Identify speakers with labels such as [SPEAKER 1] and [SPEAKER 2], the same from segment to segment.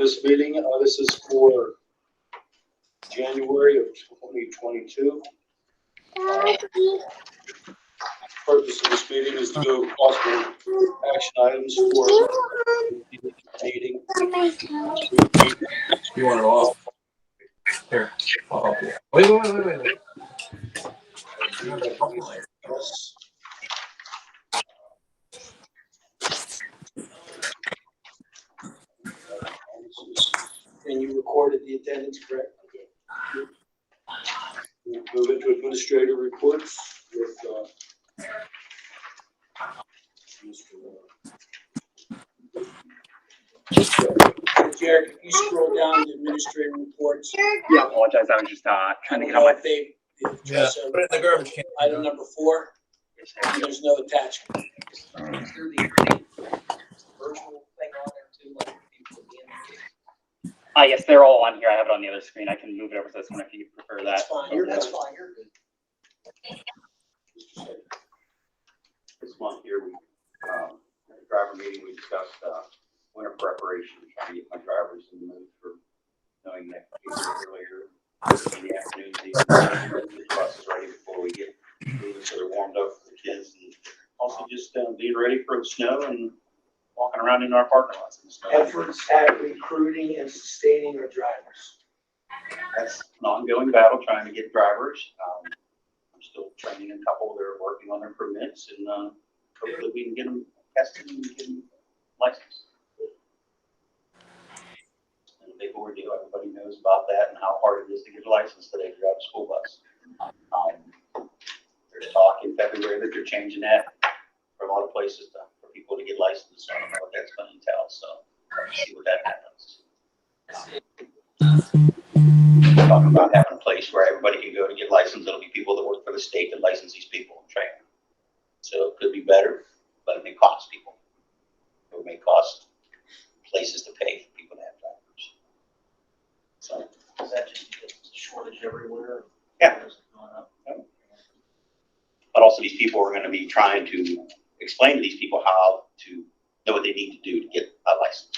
[SPEAKER 1] this meeting. This is for January of 2022. Purpose of this meeting is to go possible action items for the meeting.
[SPEAKER 2] You want it off? Here. Oh, yeah. Wait.
[SPEAKER 1] And you recorded the attendance, correct? We'll move into administrative reports with Jared, can you scroll down the administrative reports?
[SPEAKER 3] Yeah, I apologize. I was just trying to get on my
[SPEAKER 1] thing.
[SPEAKER 2] Yeah. Put it in the garbage can.
[SPEAKER 1] Item number 4. There's no attachment.
[SPEAKER 4] Is there the virtual thing on there too, like people being there?
[SPEAKER 3] yes, they're all on here. I have it on the other screen. I can move it over to this one if you prefer that.
[SPEAKER 1] That's fine.
[SPEAKER 4] That's fine. You're good.
[SPEAKER 5] This month here, we, at the driver meeting, we discussed, winter preparation, trying to get my drivers in the mood for knowing that earlier in the afternoon, the bus is ready before we get moving, so they're warmed up for the kids, and also just, being ready for the snow and walking around in our parking lots in the snow.
[SPEAKER 1] Efforts at recruiting and sustaining our drivers.
[SPEAKER 5] That's an ongoing battle, trying to get drivers. I'm still training a couple that are working on their permits, and hopefully we can get them tested and get them licensed. And a big ordeal, everybody knows about that and how hard it is to get a license today to drive a school bus. There's talk in February that they're changing that for a lot of places for people to get licensed. So I don't know what that's going to entail. So let's see what that happens. Talking about having a place where everybody can go to get licensed. It'll be people that work for the state that license these people and train them. So it could be better, but it may cost people. It may cost places to pay for people to have drivers. So
[SPEAKER 4] Is that just because there's a shortage everywhere?
[SPEAKER 5] Yeah.
[SPEAKER 4] Or is it going up?
[SPEAKER 5] but also these people are going to be trying to explain to these people how to know what they need to do to get a license.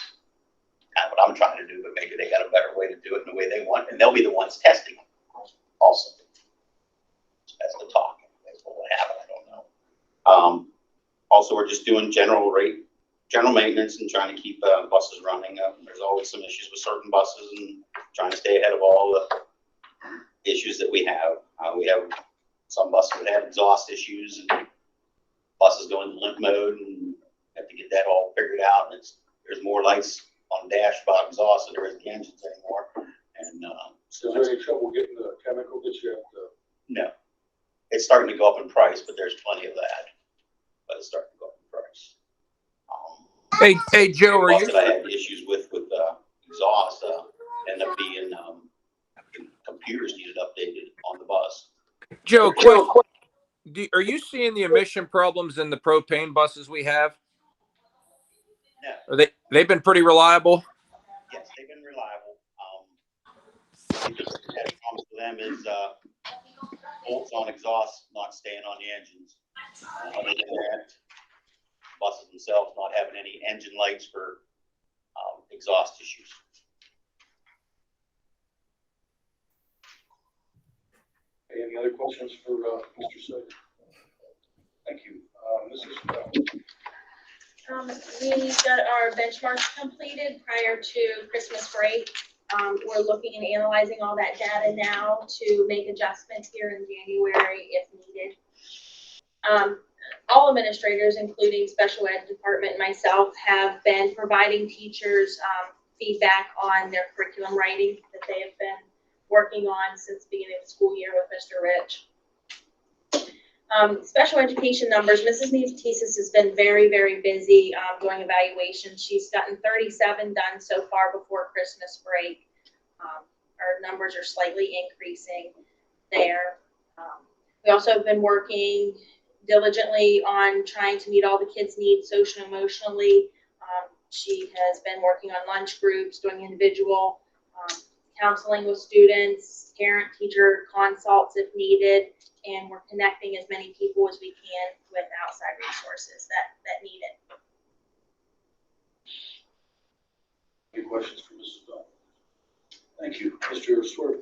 [SPEAKER 5] Kind of what I'm trying to do, but maybe they got a better way to do it in the way they want, and they'll be the ones testing it also. So that's the talk. That's what will happen. I don't know. Also, we're just doing general maintenance and trying to keep buses running. There's always some issues with certain buses, and trying to stay ahead of all the issues that we have. We have some buses that have exhaust issues, and buses go into limp mode, and have to get that all figured out. And there's more lights on the dash about exhaust than there is the engines anymore. And
[SPEAKER 1] So is there any trouble getting the chemical that you have to?
[SPEAKER 5] no, it's starting to go up in price, but there's plenty of that. But it's starting to go up in price.
[SPEAKER 2] Hey, Joe, are you?
[SPEAKER 5] That I had issues with exhaust ended up being computers needed updated on the bus.
[SPEAKER 2] Joe, quick. Are you seeing the emission problems in the propane buses we have?
[SPEAKER 5] No.
[SPEAKER 2] Are they've been pretty reliable?
[SPEAKER 5] Yes, they've been reliable. The problem for them is bolts on exhaust not staying on the engines. Other than that, buses themselves not having any engine lights for exhaust issues.
[SPEAKER 1] Any other questions for Mr. Slater? Thank you. Mrs. Bell.
[SPEAKER 6] We got our benchmarks completed prior to Christmas break. We're looking and analyzing all that data now to make adjustments here in January if needed. All administrators, including special ed department and myself, have been providing teachers feedback on their curriculum writing that they have been working on since the beginning of the school year with Mr. Rich. Special education numbers, Mrs. Nevatesis has been very, very busy doing evaluations. She's gotten 37 done so far before Christmas break. Our numbers are slightly increasing there. We also have been working diligently on trying to meet all the kids' needs social and emotionally. She has been working on lunch groups, doing individual counseling with students, parent-teacher consults if needed, and we're connecting as many people as we can with outside resources that need it.
[SPEAKER 1] Any questions for Mrs. Bell? Thank you. Mr. Swerve.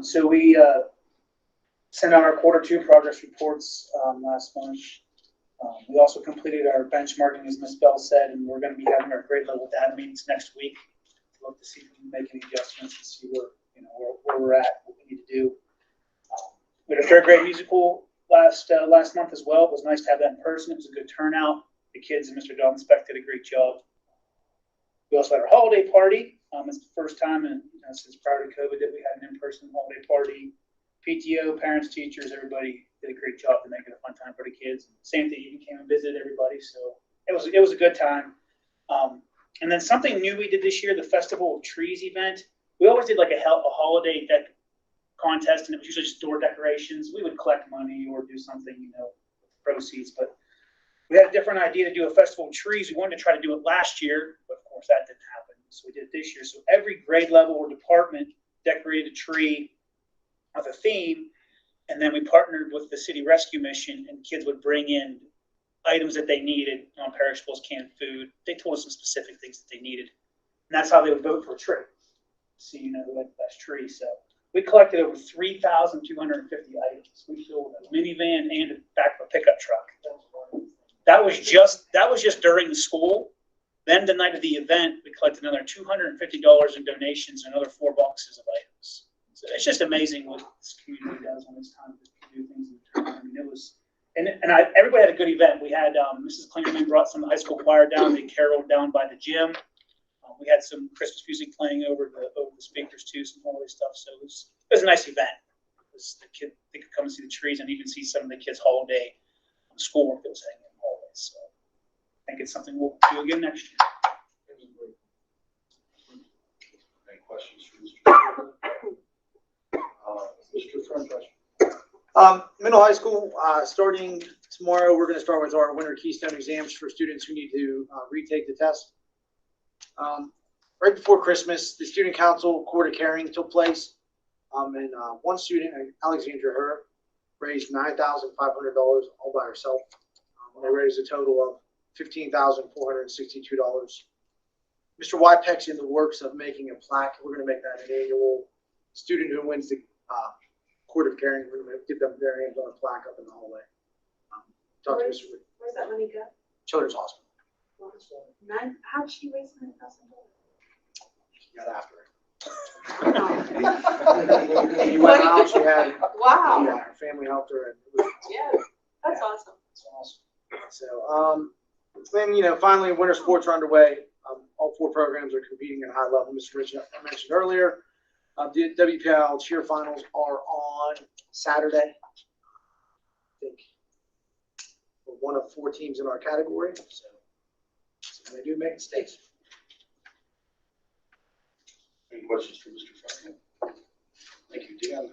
[SPEAKER 7] So we sent out our Q2 progress reports last month. We also completed our benchmarking, as Ms. Bell said, and we're going to be having our grade level data meetings next week to look to see if we can make any adjustments and see where we're at, what we need to do. We had a third grade musical last month as well. It was nice to have that in person. It was a good turnout. The kids and Mr. Dallenspec did a great job. We also had our holiday party. It's the first time since prior to COVID that we had an in-person holiday party. PTO, parents, teachers, everybody did a great job to make it a fun time for the kids. Same thing, you came and visited everybody, so it was a good time. And then something new we did this year, the Festival of Trees event. We always did like a holiday deck contest, and it was usually just door decorations. We would collect money or do something, with proceeds, but we had a different idea to do a Festival of Trees. We wanted to try to do it last year, but of course that didn't happen. So we did it this year. So every grade level or department decorated a tree with a theme, and then we partnered with the City Rescue Mission, and kids would bring in items that they needed, perishables, canned food. They told us some specific things that they needed, and that's how they would vote for a tree. See, the best tree. So we collected over 3,250 items. We filled a minivan and the back of a pickup truck. That was just during the school. Then the night of the event, we collected another $250 in donations and another 4 boxes of items. So it's just amazing what this community does when it's time to do things in return. I mean, it was, everybody had a good event. We had Mrs. Klingerman brought some high school choir down. They caroled down by the gym. We had some Christmas music playing over the speakers too, some holiday stuff. So it was a nice event. They could come and see the trees and even see some of the kids' holiday schoolwork that was hanging in the hallways. So I think it's something we'll do again next year.
[SPEAKER 1] Any questions for Mr. Front?
[SPEAKER 8] Middle high school, starting tomorrow, we're going to start with our winter keystone exams for students who need to retake the test. Right before Christmas, the student council court of caring took place, and one student, Alexandra Herr, raised $9,500 all by herself. They raised a total of $15,462. Mr. Wypeck's in the works of making a plaque. We're going to make that an annual. Student who wins the court of caring, we're going to give them their names on a plaque up in the hallway.
[SPEAKER 9] Where's that money go?
[SPEAKER 8] Children's Hospital.
[SPEAKER 9] How'd she raise $9,000?
[SPEAKER 8] She got after it. She went out, she had,
[SPEAKER 9] Wow.
[SPEAKER 8] yeah, her family helped her. And it was,
[SPEAKER 9] Yeah, that's awesome.
[SPEAKER 8] it's awesome. So, then, finally, winter sports are underway. All 4 programs are competing at a high level. Mr. Rich mentioned earlier, the WPIL cheer finals are on Saturday. I think we're one of 4 teams in our category. So they do make mistakes.
[SPEAKER 1] Any questions for Mr. Front? Thank you, Dan.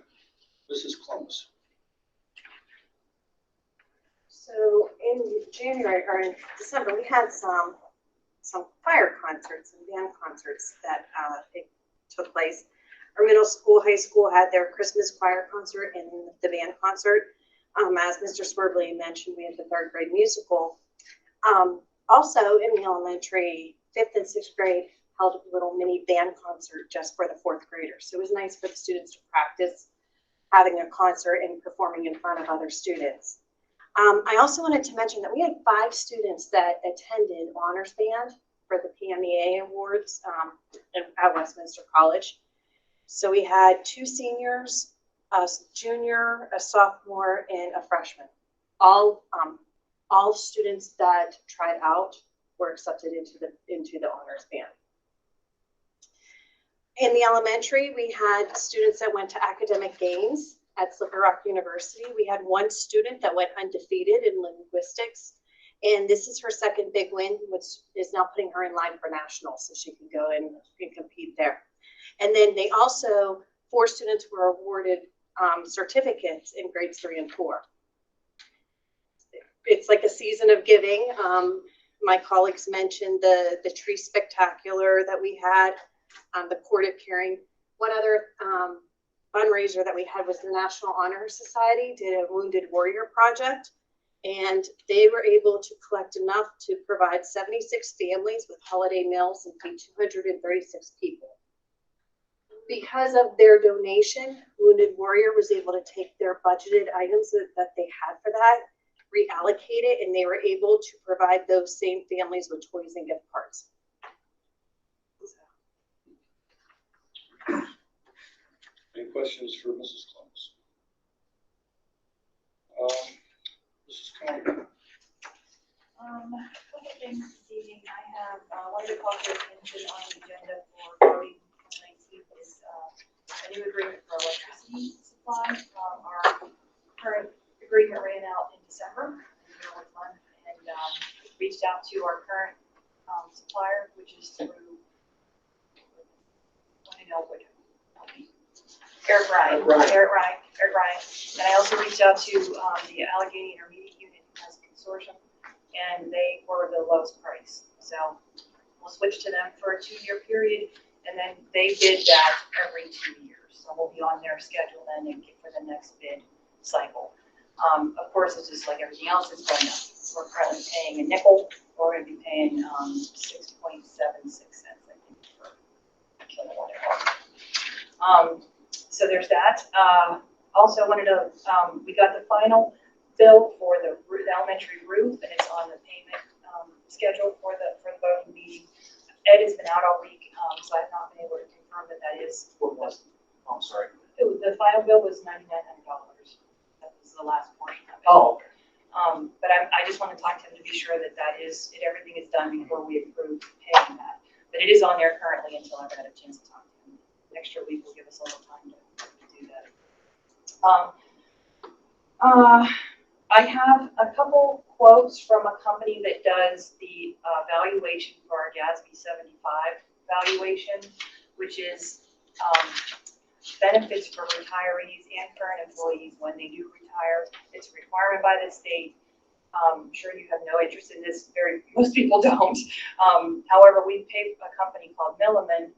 [SPEAKER 1] Mrs. Columbus.
[SPEAKER 9] So in January or in December, we had some choir concerts and band concerts that took place. Our middle school, high school had their Christmas choir concert and the band concert. As Mr. Swerbley mentioned, we had the 3rd grade musical. Also in the elementary, 5th and 6th grade held a little mini band concert just for the 4th graders. So it was nice for the students to practice having a concert and performing in front of other students. I also wanted to mention that we had 5 students that attended honors band for the PMEA awards at Westminster College. So we had 2 seniors, a junior, a sophomore, and a freshman. All students that tried out were accepted into the honors band. In the elementary, we had students that went to academic games at Slippery Rock University. We had 1 student that went undefeated in linguistics, and this is her 2nd big win, which is now putting her in line for nationals, so she can go and compete there. And then they also, 4 students were awarded certificates in grades 3 and 4. It's like a season of giving. My colleagues mentioned the tree spectacular that we had, the court of caring. One other fundraiser that we had was the National Honor Society did a Wounded Warrior project. And they were able to collect enough to provide 76 families with holiday meals and feed 236 people. Because of their donation, Wounded Warrior was able to take their budgeted items that they had for that, reallocate it, and they were able to provide those same families with toys and gift cards.
[SPEAKER 1] Any questions for Mrs. Close? Mrs. Conlon?
[SPEAKER 10] A couple things this evening. I have, wanted to call your attention on the agenda for voting on 19th is a new agreement for electricity supply. Our current agreement ran out in December, and reached out to our current supplier, which is through, I know what, Eric Ryan. And I also reached out to the Allegheny Intermediate Unit as a consortium, and they were the lowest price. So we'll switch to them for a 2-year period, and then they bid that every 2 years. So we'll be on their schedule then and get for the next bid cycle. Of course, it's just like everything else is going up. We're currently paying a nickel. We're going to be paying 6.76 cents, I think, for a kilowatt hour. So there's that. Also wanted to, we got the final bill for the elementary roof, and it's on the payment schedule for the voting meeting. Ed has been out all week, so I've not been able to confirm that is.
[SPEAKER 1] What was it? I'm sorry.
[SPEAKER 10] The final bill was $9,900. That was the last portion of it.
[SPEAKER 1] Oh, okay.
[SPEAKER 10] But I just want to talk to him to be sure that everything is done before we approve paying that. But it is on there currently until I've had a chance to talk to him. Extra week will give us a little time to do that. I have a couple quotes from a company that does the valuation for our GASB 75 valuation, which is benefits for retirees and current employees when they do retire. It's a requirement by the state. I'm sure you have no interest in this. Most people don't. However, we pay a company called Milliman.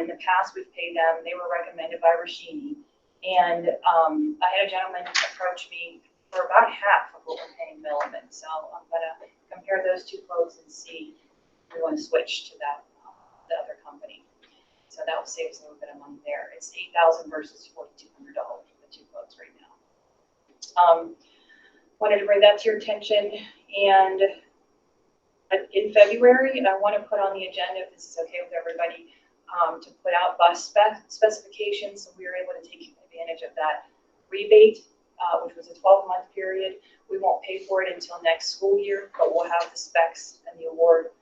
[SPEAKER 10] In the past, we've paid them. They were recommended by Rashini. And I had a gentleman approach me for about half of what we're paying Milliman. So I'm going to compare those two quotes and see if we want to switch to the other company. So that will save us a little bit of money there. It's $8,000 versus $4,200 for the two quotes right now. Wanted to bring that to your attention. And in February, I want to put on the agenda, if this is okay with everybody, to put out bus specifications. So we were able to take advantage of that rebate, which was a 12-month period. We won't pay for it until next school year, but we'll have the specs and the award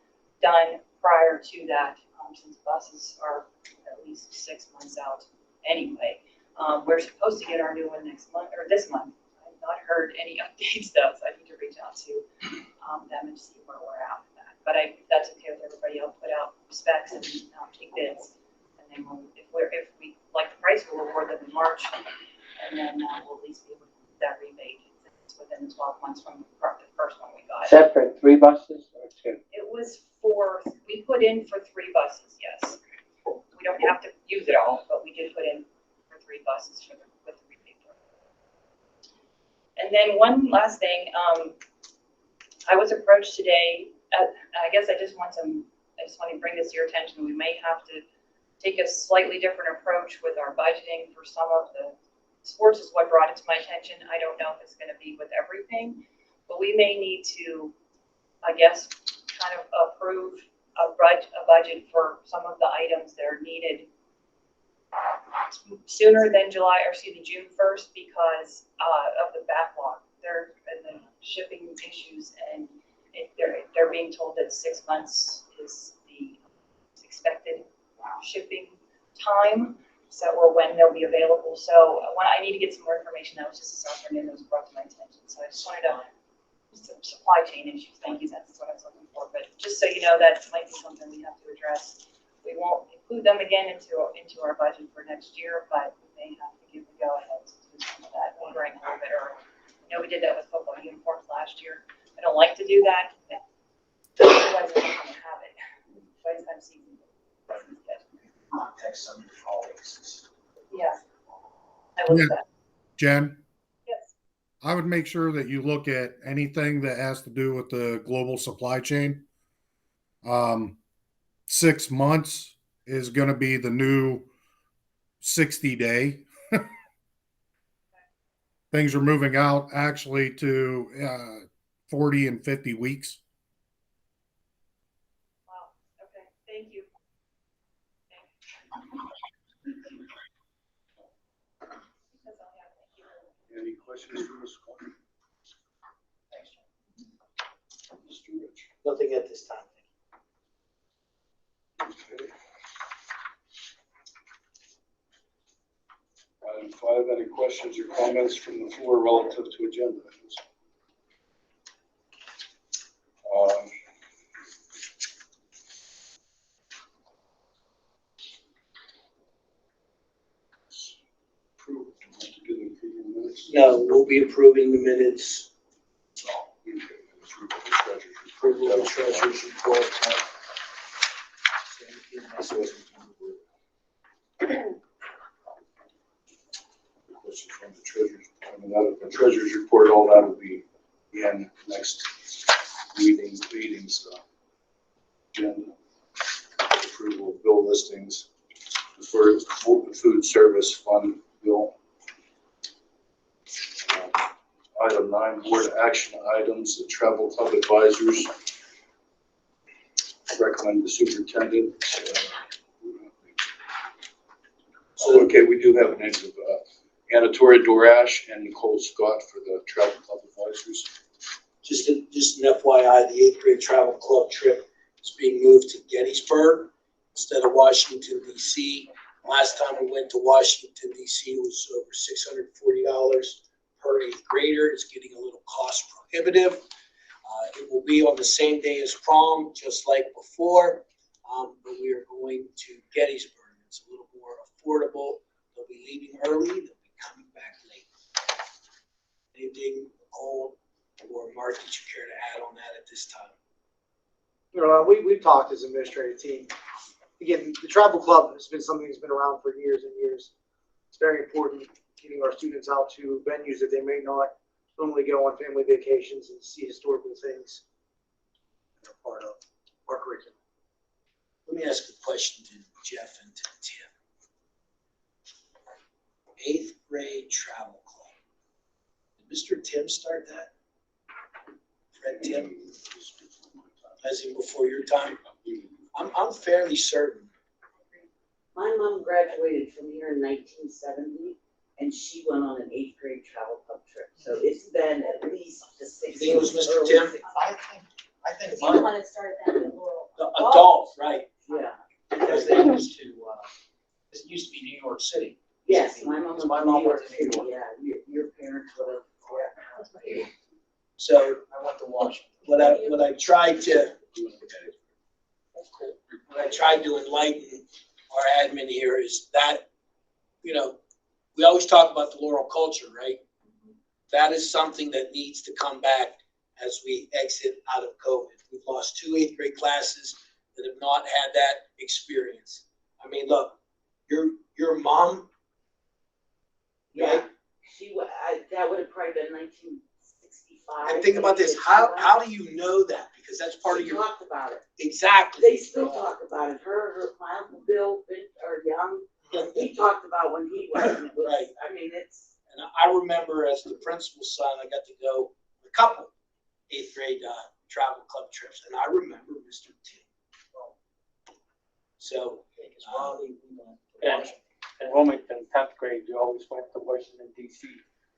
[SPEAKER 10] done prior to that, since buses are at least 6 months out anyway. We're supposed to get our new one next month, or this month. I've not heard any updates though, so I need to reach out to them and see where we're at with that. But if that's okay with everybody, I'll put out specs and take bids, and then if we like the price, we'll award them in March, and then we'll at least be able to do that rebate. It's within the 12 months from the first one we got.
[SPEAKER 11] Separate 3 buses or 2?
[SPEAKER 10] It was we put in for 3 buses, yes. We don't have to use it all, but we did put in for 3 buses with the rebate program. And then one last thing, I was approached today. I guess I just want to bring this to your attention. We may have to take a slightly different approach with our budgeting for some of the sports is what brought it to my attention. I don't know if it's going to be with everything, but we may need to, I guess, kind of approve a budget for some of the items that are needed sooner than June 1st because of the backlog. And the shipping issues, and they're being told that 6 months is the expected shipping time, or when they'll be available. So I need to get some more information. That was just this afternoon that was brought to my attention. So I just wanted to, some supply chain issues. Thank you. That's what I was looking for. But just so you know, that might be something we have to address. We won't include them again into our budget for next year, but we may have to give the go ahead to do some of that ordering a little bit early. You know, we did that with football uniforms last year. I don't like to do that, but otherwise we're not going to have it by the time season.
[SPEAKER 4] Context some colleagues.
[SPEAKER 10] Yeah. I will do that.
[SPEAKER 12] Jen,
[SPEAKER 10] Yes.
[SPEAKER 12] I would make sure that you look at anything that has to do with the global supply chain. 6 months is going to be the new 60-day. Things are moving out actually to 40 and 50 weeks.
[SPEAKER 10] Wow, okay, thank you. That's all I have, thank you.
[SPEAKER 1] Any questions for Ms. Clark?
[SPEAKER 4] Thanks, John.
[SPEAKER 1] Mr. Rich?
[SPEAKER 8] Nothing at this time.
[SPEAKER 1] Okay. Item 5, any questions or comments from the floor relative to agenda items? Approved. Do we have to do the approving minutes?
[SPEAKER 8] No, we'll be approving the minutes,
[SPEAKER 1] Okay, approval of the treasurer's
[SPEAKER 8] approval of the
[SPEAKER 1] report.
[SPEAKER 8] treasurer's report.
[SPEAKER 1] Questions from the treasurer's, I mean, out of the treasurer's report, all that will be in next meetings, agenda. Approval of bill listings for the food service fund bill. Item 9, board action items, the travel club advisors. Recommend the superintendent. So, okay, we do have names of Anatora Dorash and Nicole Scott for the travel club advisors.
[SPEAKER 13] Just an FYI, the 8th grade travel club trip is being moved to Gettysburg instead of Washington DC. Last time we went to Washington DC, it was over $640 per 8th grader. It's getting a little cost prohibitive. It will be on the same day as prom, just like before, but we are going to Gettysburg. It's a little more affordable. They'll be leaving early. They'll be coming back late. Anything, Nicole or Mark, that you care to add on that at this time?
[SPEAKER 8] You know, we've talked as an administrative team. Again, the travel club has been something that's been around for years and years. It's very important getting our students out to venues that they may not normally go on family vacations and see historical things that are part of our curriculum.
[SPEAKER 13] Let me ask a question to Jeff and to Tim. 8th grade travel club. Did Mr. Tim start that? Fred Tim? As in before your time? I'm fairly certain.
[SPEAKER 14] My mom graduated from here in 1970, and she went on an 8th grade travel club trip. So it's been at least the 60s.
[SPEAKER 13] I think it was Mr. Tim.
[SPEAKER 4] I think
[SPEAKER 6] He's the one that started that in Laurel.
[SPEAKER 13] The adult, right?
[SPEAKER 14] Yeah.
[SPEAKER 4] because they used to, this used to be New York City.
[SPEAKER 14] Yes, my mom was
[SPEAKER 4] My
[SPEAKER 14] from
[SPEAKER 4] mom
[SPEAKER 14] New York
[SPEAKER 4] went to New
[SPEAKER 14] City,
[SPEAKER 4] York.
[SPEAKER 14] yeah, your parents would have.
[SPEAKER 13] So
[SPEAKER 4] I went to Washington.
[SPEAKER 13] what I tried to enlighten our admin here is that, you know, we always talk about the Laurel culture, right? That is something that needs to come back as we exit out of COVID. We've lost 2 8th grade classes that have not had that experience. I mean, look, your mom,
[SPEAKER 14] Yeah, that would have probably been 1965.
[SPEAKER 13] and think about this, how do you know that? Because that's part of
[SPEAKER 14] She
[SPEAKER 13] your,
[SPEAKER 14] talked about it.
[SPEAKER 13] exactly.
[SPEAKER 14] They still talk about it. My Uncle Bill, or Young, he talked about when he went. And it was,
[SPEAKER 13] Right.
[SPEAKER 14] I mean, it's.
[SPEAKER 13] And I remember as the principal's son, I got to go on a couple 8th grade travel club trips, and I remember Mr. Tim. So,
[SPEAKER 11] Yeah. In Wilmington, 10th grade, you always went to Washington DC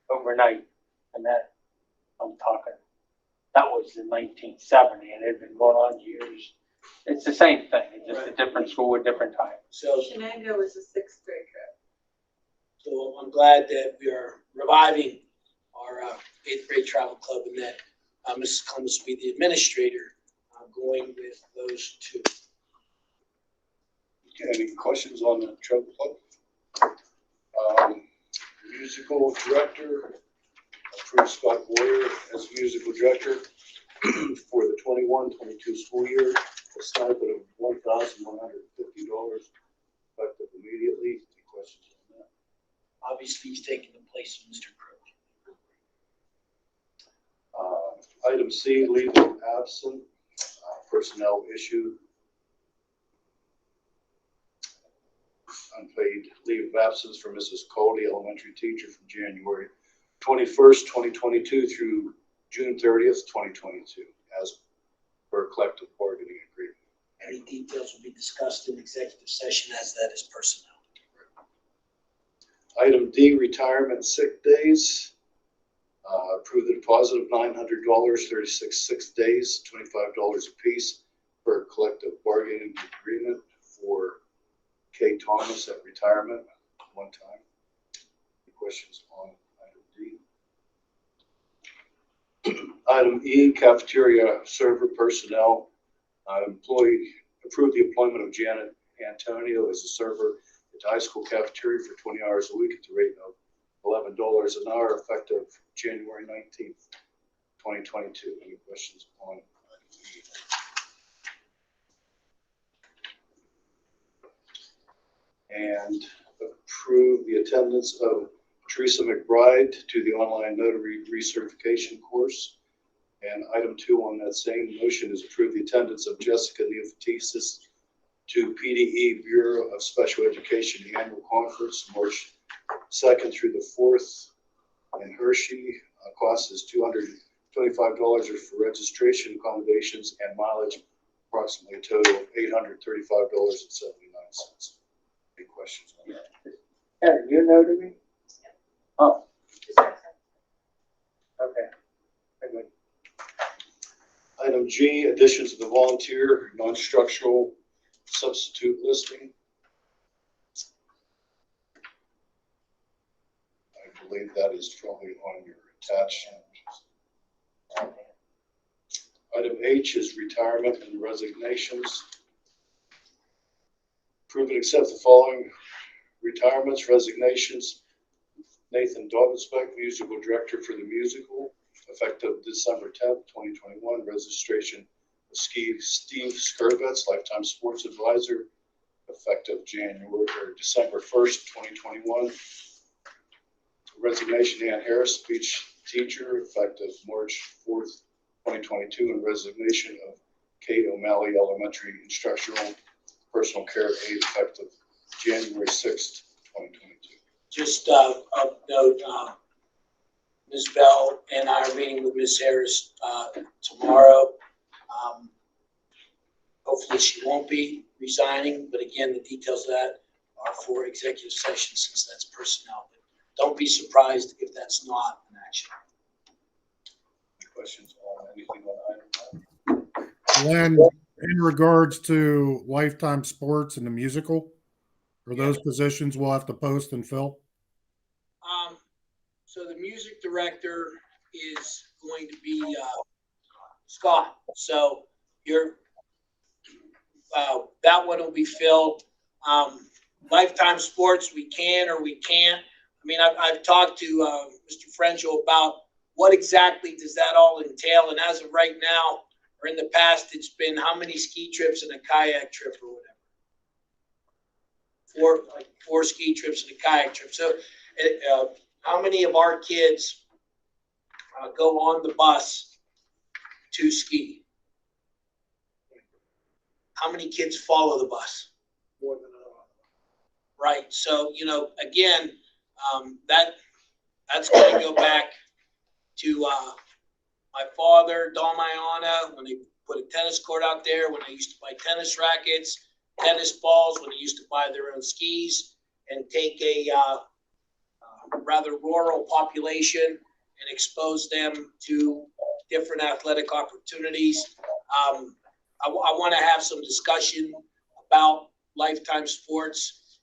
[SPEAKER 11] overnight, and that, I'm talking, that was in 1970, and it had been going on years. It's the same thing, it's just a different school, a different time.
[SPEAKER 13] so,
[SPEAKER 9] Shenango was a 6th grade trip.
[SPEAKER 13] so I'm glad that we are reviving our 8th grade travel club, and that Mrs. Clemens will be the administrator going with those two.
[SPEAKER 1] Okay, any questions on the travel club? Musical director, approve Scott Boyer as musical director for the 21-22 school year, a stipend of $1,150 effective immediately. Any questions on that?
[SPEAKER 13] Obviously, he's taking the place of Mr. Crowe.
[SPEAKER 1] Item C, leave of absence, personnel issue. Unpaid leave of absence for Mrs. Cody, elementary teacher, from January 21st, 2022 through June 30th, 2022, as per collective bargaining agreement.
[SPEAKER 13] Any details will be discussed in executive session as that is personnel.
[SPEAKER 1] Item D, retirement sick days. Approve the deposit of $900, 36 sick days, $25 apiece per collective bargaining agreement for Kay Thomas at retirement, one time. Any questions on item D? Item E, cafeteria server personnel. Employee, approve the employment of Janet Antonio as a server at the high school cafeteria for 20 hours a week at the rate of $11 an hour, effective January 19th, 2022. Any questions on item E? And approve the attendance of Teresa McBride to the online notary recertification course. And item 2 on that same motion is approve the attendance of Jessica Neofatesis to PDE Bureau of Special Education annual conference, March 2nd through the 4th in Hershey. Cost is $225 for registration, accommodations, and mileage, approximately a total of $835.79. Any questions on that?
[SPEAKER 11] Yeah, you know to me? Oh. Okay. Good.
[SPEAKER 1] Item G, additions to the volunteer non-structural substitute listing. I believe that is probably on your attachment. Item H is retirement and resignations. Approve and accept the following retirements, resignations. Nathan Dobbensbeck, musical director for the musical, effective December 10th, 2021. Registration of Steve Skirvets, lifetime sports advisor, effective December 1st, 2021. Resignation, Ann Harris, speech teacher, effective March 4th, 2022, and resignation of Kate O'Malley, elementary instructional personal care aide, effective January 6th, 2022.
[SPEAKER 13] Just of note, Ms. Bell and I are meeting with Ms. Harris tomorrow. Hopefully she won't be resigning, but again, the details of that are for executive session since that's personnel. But don't be surprised if that's not an action.
[SPEAKER 1] Any questions on anything on item 9?
[SPEAKER 12] Len, in regards to Lifetime Sports and the musical, are those positions we'll have to post and fill?
[SPEAKER 13] So the music director is going to be Scott. So you're that one will be filled. Lifetime Sports, we can or we can't. I mean, I've talked to Mr. Frenchel about what exactly does that all entail, and as of right now, or in the past, it's been how many ski trips and a kayak trip or whatever. Four ski trips and a kayak trip. So how many of our kids go on the bus to ski? How many kids follow the bus?
[SPEAKER 8] More than enough.
[SPEAKER 13] Right. So, again, that's going to go back to my father, Don Mayana, when they put a tennis court out there, when they used to buy tennis rackets, tennis balls, when they used to buy their own skis and take a rather rural population and expose them to different athletic opportunities. I want to have some discussion about Lifetime Sports.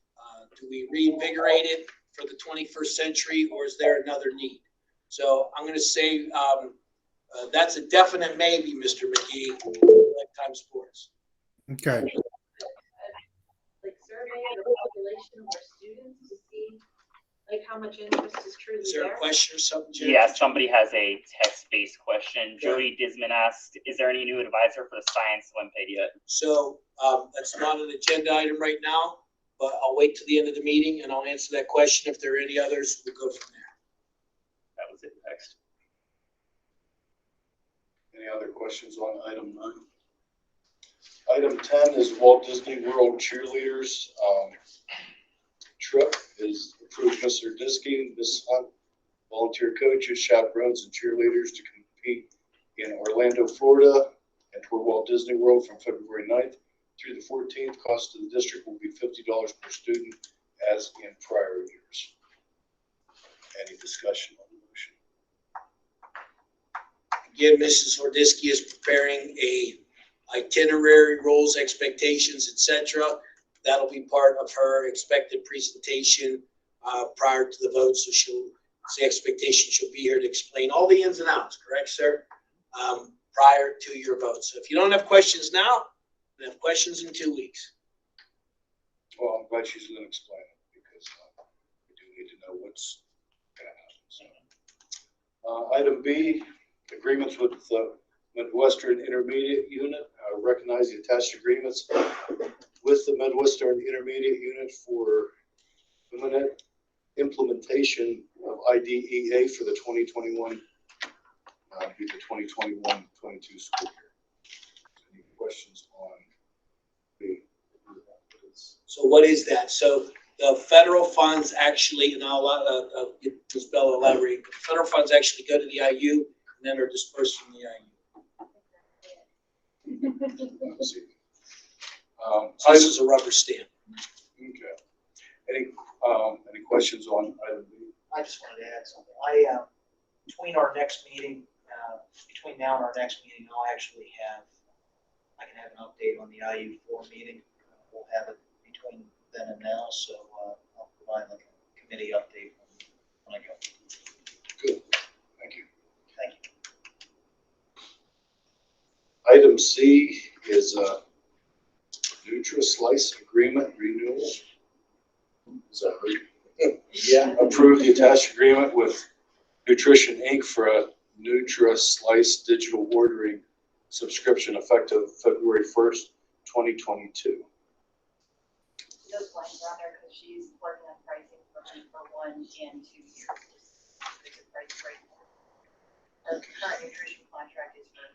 [SPEAKER 13] Do we reinvigorate it for the 21st century, or is there another need? So I'm going to say that's a definite maybe, Mr. McGee, Lifetime Sports.
[SPEAKER 12] Okay.
[SPEAKER 6] Like survey the population of our students to see like how much interest is truly
[SPEAKER 13] Is there a
[SPEAKER 6] there.
[SPEAKER 13] question or something, Jerry?
[SPEAKER 3] Yeah, somebody has a text-based question. Jody Disman asked, is there any new advisor for the Science Olympiad yet?
[SPEAKER 13] So that's not an agenda item right now, but I'll wait till the end of the meeting and I'll answer that question. If there are any others, we'll go from there.
[SPEAKER 3] That was it, text.
[SPEAKER 1] Any other questions on item 9? Item 10 is Walt Disney World cheerleaders. Trip is approved Mr. Diskey, Ms. Hunt, volunteer coaches, chaperones, and cheerleaders to compete in Orlando, Florida, and toward Walt Disney World from February 9th through the 14th. Cost to the district will be $50 per student, as in prior years. Any discussion on the motion?
[SPEAKER 13] Again, Mrs. Hordisky is preparing a itinerary, roles, expectations, etc. That'll be part of her expected presentation prior to the vote. So the expectation she'll be here to explain all the ins and outs, correct, sir? Prior to your vote. So if you don't have questions now, you have questions in 2 weeks.
[SPEAKER 1] Well, I'm glad she's going to explain it because we do need to know what's going to happen. Item B, agreements with the Midwestern Intermediate Unit. Recognize the attached agreements with the Midwestern Intermediate Unit for imminent implementation of IDEA for the 2021 the 2021-22 school year. Any questions on B?
[SPEAKER 13] So what is that? So the federal funds actually, and I'll get Ms. Bell elaborate, but the federal funds actually go to the IU and then are dispersed from the IU. So this is a rubber stamp.
[SPEAKER 1] Okay. Any questions on item B?
[SPEAKER 4] I just wanted to add something. Between our next meeting, between now and our next meeting, I can have an update on the IU4 meeting. We'll have it between then and now, so I'll provide like a committee update when I go.
[SPEAKER 1] Good. Thank you.
[SPEAKER 4] Thank you.
[SPEAKER 1] Item C is Nutri-Slice agreement renewal. Is that right?
[SPEAKER 13] Yeah.
[SPEAKER 1] Approve the attached agreement with Nutrition Inc. for a Nutri-Slice digital ordering subscription effective February 1st, 2022.
[SPEAKER 10] Those lines are on there because she's working on pricing for 1 and 2 years. It's a price break. Her current nutrition contract is for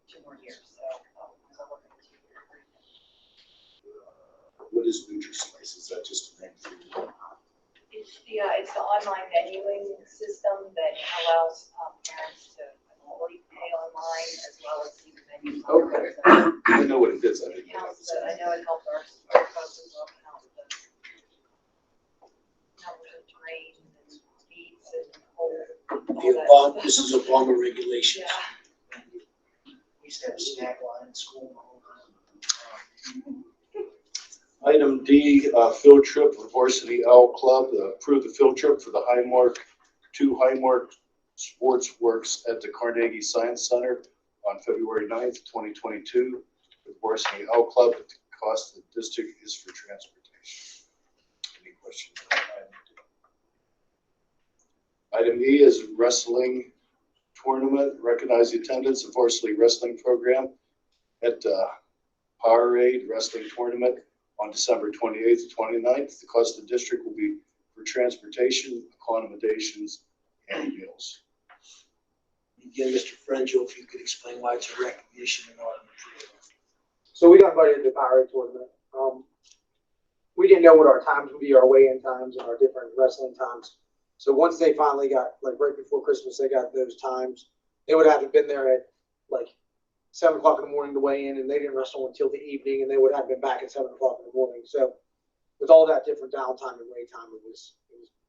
[SPEAKER 10] 2 more years, so I'm looking at 2 years.
[SPEAKER 1] What is Nutri-Slice? Is that just a name for you?
[SPEAKER 10] It's the online menuing system that allows parents to pay online as well as see the menus.
[SPEAKER 1] Okay. I know what it is. I didn't know.
[SPEAKER 10] I know it helps our folks as well count the grains and meats and whole.
[SPEAKER 13] This is Obama regulations.
[SPEAKER 10] Yeah.
[SPEAKER 4] We used to have a snack line in school all the time.
[SPEAKER 1] Item D, field trip for Varsity Owl Club. Approve the field trip for the Highmark Sports Works at the Carnegie Science Center on February 9th, 2022. The Varsity Owl Club, the cost of the district is for transportation. Any questions on item D? Item E is wrestling tournament. Recognize the attendance of varsity wrestling program at Powerade Wrestling Tournament on December 28th to 29th. The cost of the district will be for transportation, accommodations, and meals.
[SPEAKER 13] Again, Mr. Frangio, if you could explain why it's a recognition and not an approval.
[SPEAKER 8] So we got invited to the Powerade tournament. We didn't know what our times would be, our weigh-in times and our different wrestling times. So once they finally got, like right before Christmas, they got those times, they would have been there at like 7 o'clock in the morning to weigh in, and they didn't wrestle until the evening, and they would have been back at 7 o'clock in the morning. So with all that different downtime and wait time, it was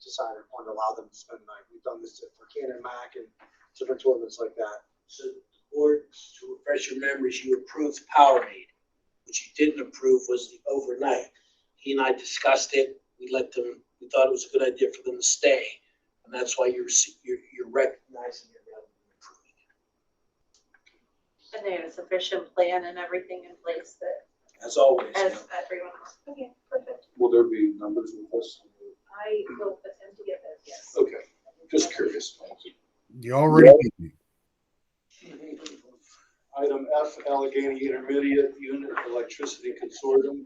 [SPEAKER 8] decided upon to allow them to spend the night. We've done this for Ken and Mac and different tournaments like that.
[SPEAKER 13] So the board, to refresh your memories, you approved Powerade. What you didn't approve was the overnight. He and I discussed it. We thought it was a good idea for them to stay. And that's why you're recognizing it rather than approving it.
[SPEAKER 6] And they have a sufficient plan and everything in place that,
[SPEAKER 13] As always.
[SPEAKER 6] as everyone else. Okay, perfect.
[SPEAKER 1] Will there be numbers with us?
[SPEAKER 10] I will attempt to get those, yes.
[SPEAKER 1] Okay, just curious.
[SPEAKER 12] You already beat me.
[SPEAKER 1] Item F, Allegheny Intermediate Unit Electricity Consortium.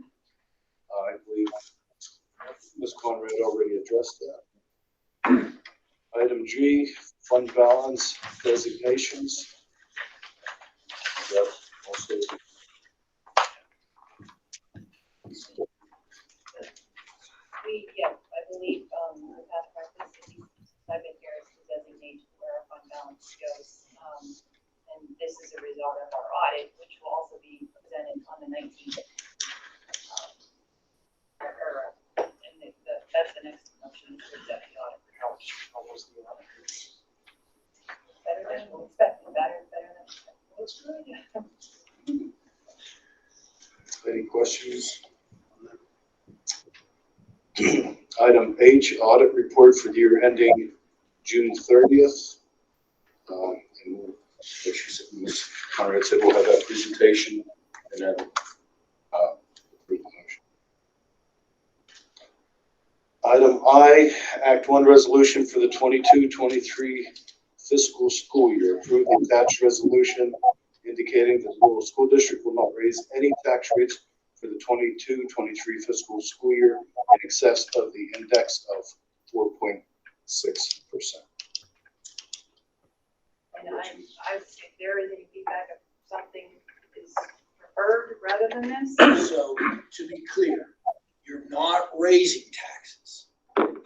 [SPEAKER 1] I believe Ms. Conrad already addressed that. Item G, fund balance designations. Yes, also.
[SPEAKER 10] I believe, the past practice, I've been here, is to designate where our fund balance goes. And this is a result of our audit, which will also be presented on the 19th. That's the next motion, to present the audit.
[SPEAKER 8] How was the audit?
[SPEAKER 10] Better than expected, better than expected. Looks really good.
[SPEAKER 1] Any questions? Item H, audit report for the year ending June 30th. And we'll, like she said, Ms. Conrad said, we'll have that presentation and then approve the motion. Item I, Act 1 resolution for the 22-23 fiscal school year. Approve the attached resolution indicating that the Laurel School District will not raise any tax rates for the 22-23 fiscal school year in excess of the index of 4.6%.
[SPEAKER 10] And if there is any feedback of something is preferred rather than this.
[SPEAKER 13] So, to be clear, you're not raising taxes.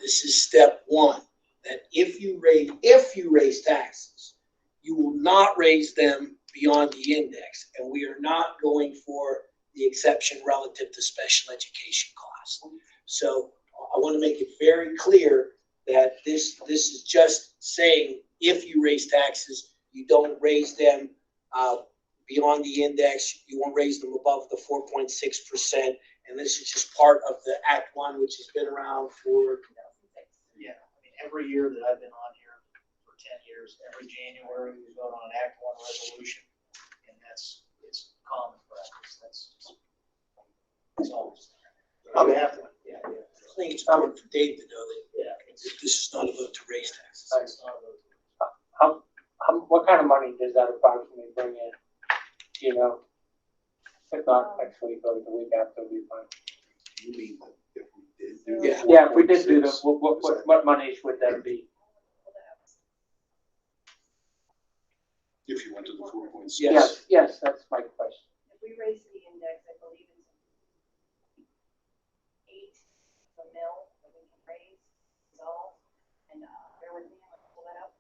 [SPEAKER 13] This is step one, that if you raise taxes, you will not raise them beyond the index. And we are not going for the exception relative to special education costs. So I want to make it very clear that this is just saying if you raise taxes, you don't raise them beyond the index. You won't raise them above the 4.6%. And this is just part of the Act 1, which has been around for.
[SPEAKER 4] Yeah, I mean, every year that I've been on here for 10 years, every January we vote on an Act 1 resolution, and it's common practice. That's always.
[SPEAKER 13] I mean,
[SPEAKER 4] Yeah.
[SPEAKER 13] I think it's important for Dave to know that this is not a vote to raise taxes.
[SPEAKER 4] It's not a vote.
[SPEAKER 11] What kind of money does that approximately bring in? You know, if not next week or the week after, it'll be fine.
[SPEAKER 1] You mean if we did do
[SPEAKER 13] Yeah.
[SPEAKER 11] Yeah, if we did do this, what monies would that be?
[SPEAKER 1] if you went to the 4.6?
[SPEAKER 11] Yes, that's my question.
[SPEAKER 10] If we raise the index, I believe it's 8 mil that we can raise, is all. And bear with me, I'm gonna pull that up.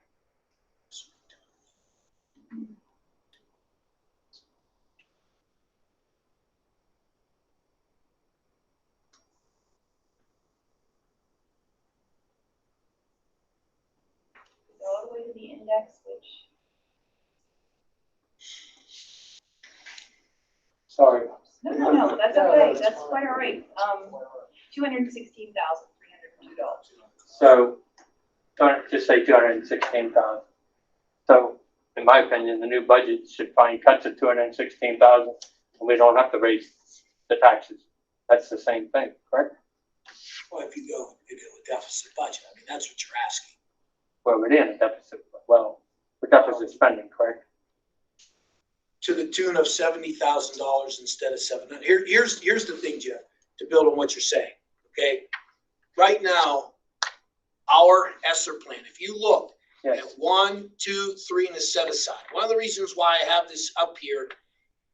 [SPEAKER 10] Go all the way to the index, which
[SPEAKER 11] Sorry.
[SPEAKER 10] no, that's okay, that's quite all right. $216,302.
[SPEAKER 11] So, just say 216,000. So, in my opinion, the new budget should find cuts at 216,000, and we don't have to raise the taxes. That's the same thing, correct?
[SPEAKER 13] Well, if you go into a deficit budget, I mean, that's what you're asking.
[SPEAKER 11] Well, we're in a deficit. Well, we're deficit spending, correct?
[SPEAKER 13] To the tune of $70,000 instead of $700,000. Here's the thing, Jeff, to build on what you're saying, okay? Right now, our ESSER plan, if you look at 1, 2, 3, and a set aside, one of the reasons why I have this up here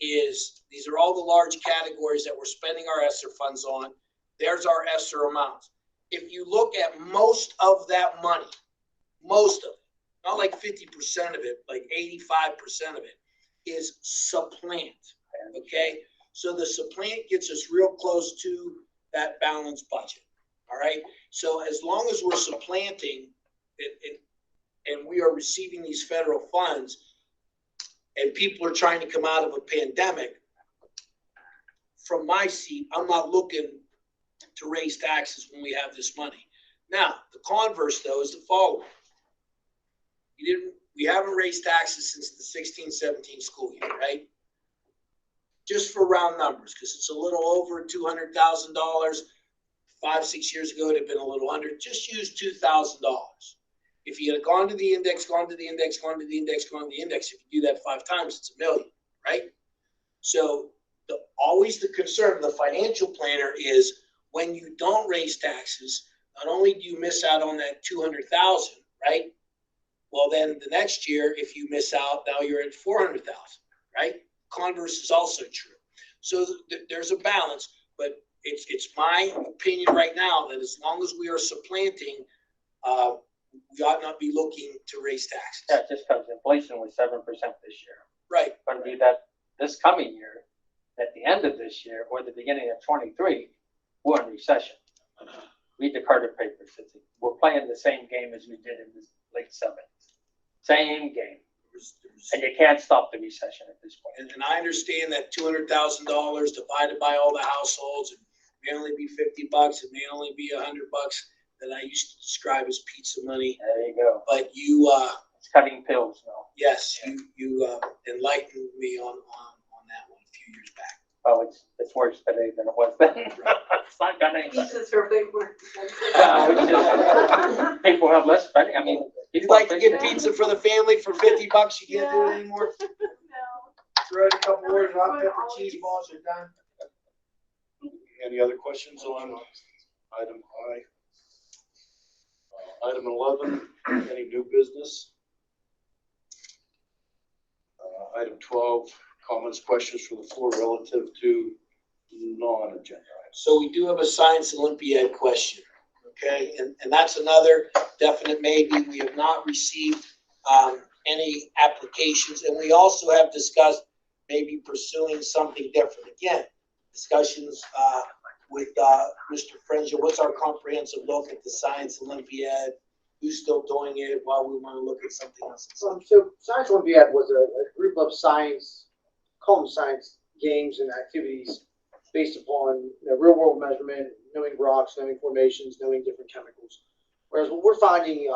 [SPEAKER 13] is these are all the large categories that we're spending our ESSER funds on. There's our ESSER amounts. If you look at most of that money, most of it, not like 50% of it, like 85% of it, is supplant, okay? So the supplant gets us real close to that balanced budget, all right? So as long as we're supplanting and we are receiving these federal funds and people are trying to come out of a pandemic, from my seat, I'm not looking to raise taxes when we have this money. Now, the converse, though, is the following. We haven't raised taxes since the 16-17 school year, right? Just for round numbers, because it's a little over $200,000. 5-6 years ago, it had been a little under. Just use $2,000. If you had gone to the index, gone to the index, gone to the index, gone to the index, if you do that 5 times, it's $1 million, right? So always the concern of the financial planner is when you don't raise taxes, not only do you miss out on that $200,000, right? Well, then the next year, if you miss out, now you're at $400,000, right? converse is also true. So there's a balance, but it's my opinion right now that as long as we are supplanting, we ought not be looking to raise taxes.
[SPEAKER 11] Yeah, just because inflation was 7% this year.
[SPEAKER 13] Right.
[SPEAKER 11] Going to be that this coming year, at the end of this year or the beginning of 23, we're in recession. Read the Carter papers. We're playing the same game as we did in the late 70s. Same game. And you can't stop the recession at this point.
[SPEAKER 13] And I understand that $200,000 divided by all the households, and may only be $50, it may only be $100 that I used to describe as pizza money.
[SPEAKER 11] There you go.
[SPEAKER 13] But you,
[SPEAKER 11] it's cutting pills now.
[SPEAKER 13] Yes, you enlightened me on that one a few years back.
[SPEAKER 11] Oh, it's worse today than it was then. It's not got any better.
[SPEAKER 9] Pieces are big words.
[SPEAKER 11] It's just, people have less spending. I mean,
[SPEAKER 13] You'd like to get pizza for the family for $50, you can't do it anymore?
[SPEAKER 8] Throw in a couple words, hot pepper cheese balls are done.
[SPEAKER 1] Any other questions on item I? Item 11, any new business? Item 12, comments, questions from the floor relative to non-agenda items.
[SPEAKER 13] So we do have a science Olympiad question, okay? And that's another definite maybe. We have not received any applications, and we also have discussed maybe pursuing something different. Again, discussions with Mr. Frenzia. What's our comprehensive look at the science Olympiad? Who's still doing it while we want to look at something else?
[SPEAKER 8] So Science Olympiad was a group of science, call them science games and activities based upon real world measurement, knowing rocks, knowing formations, knowing different chemicals. Whereas what we're finding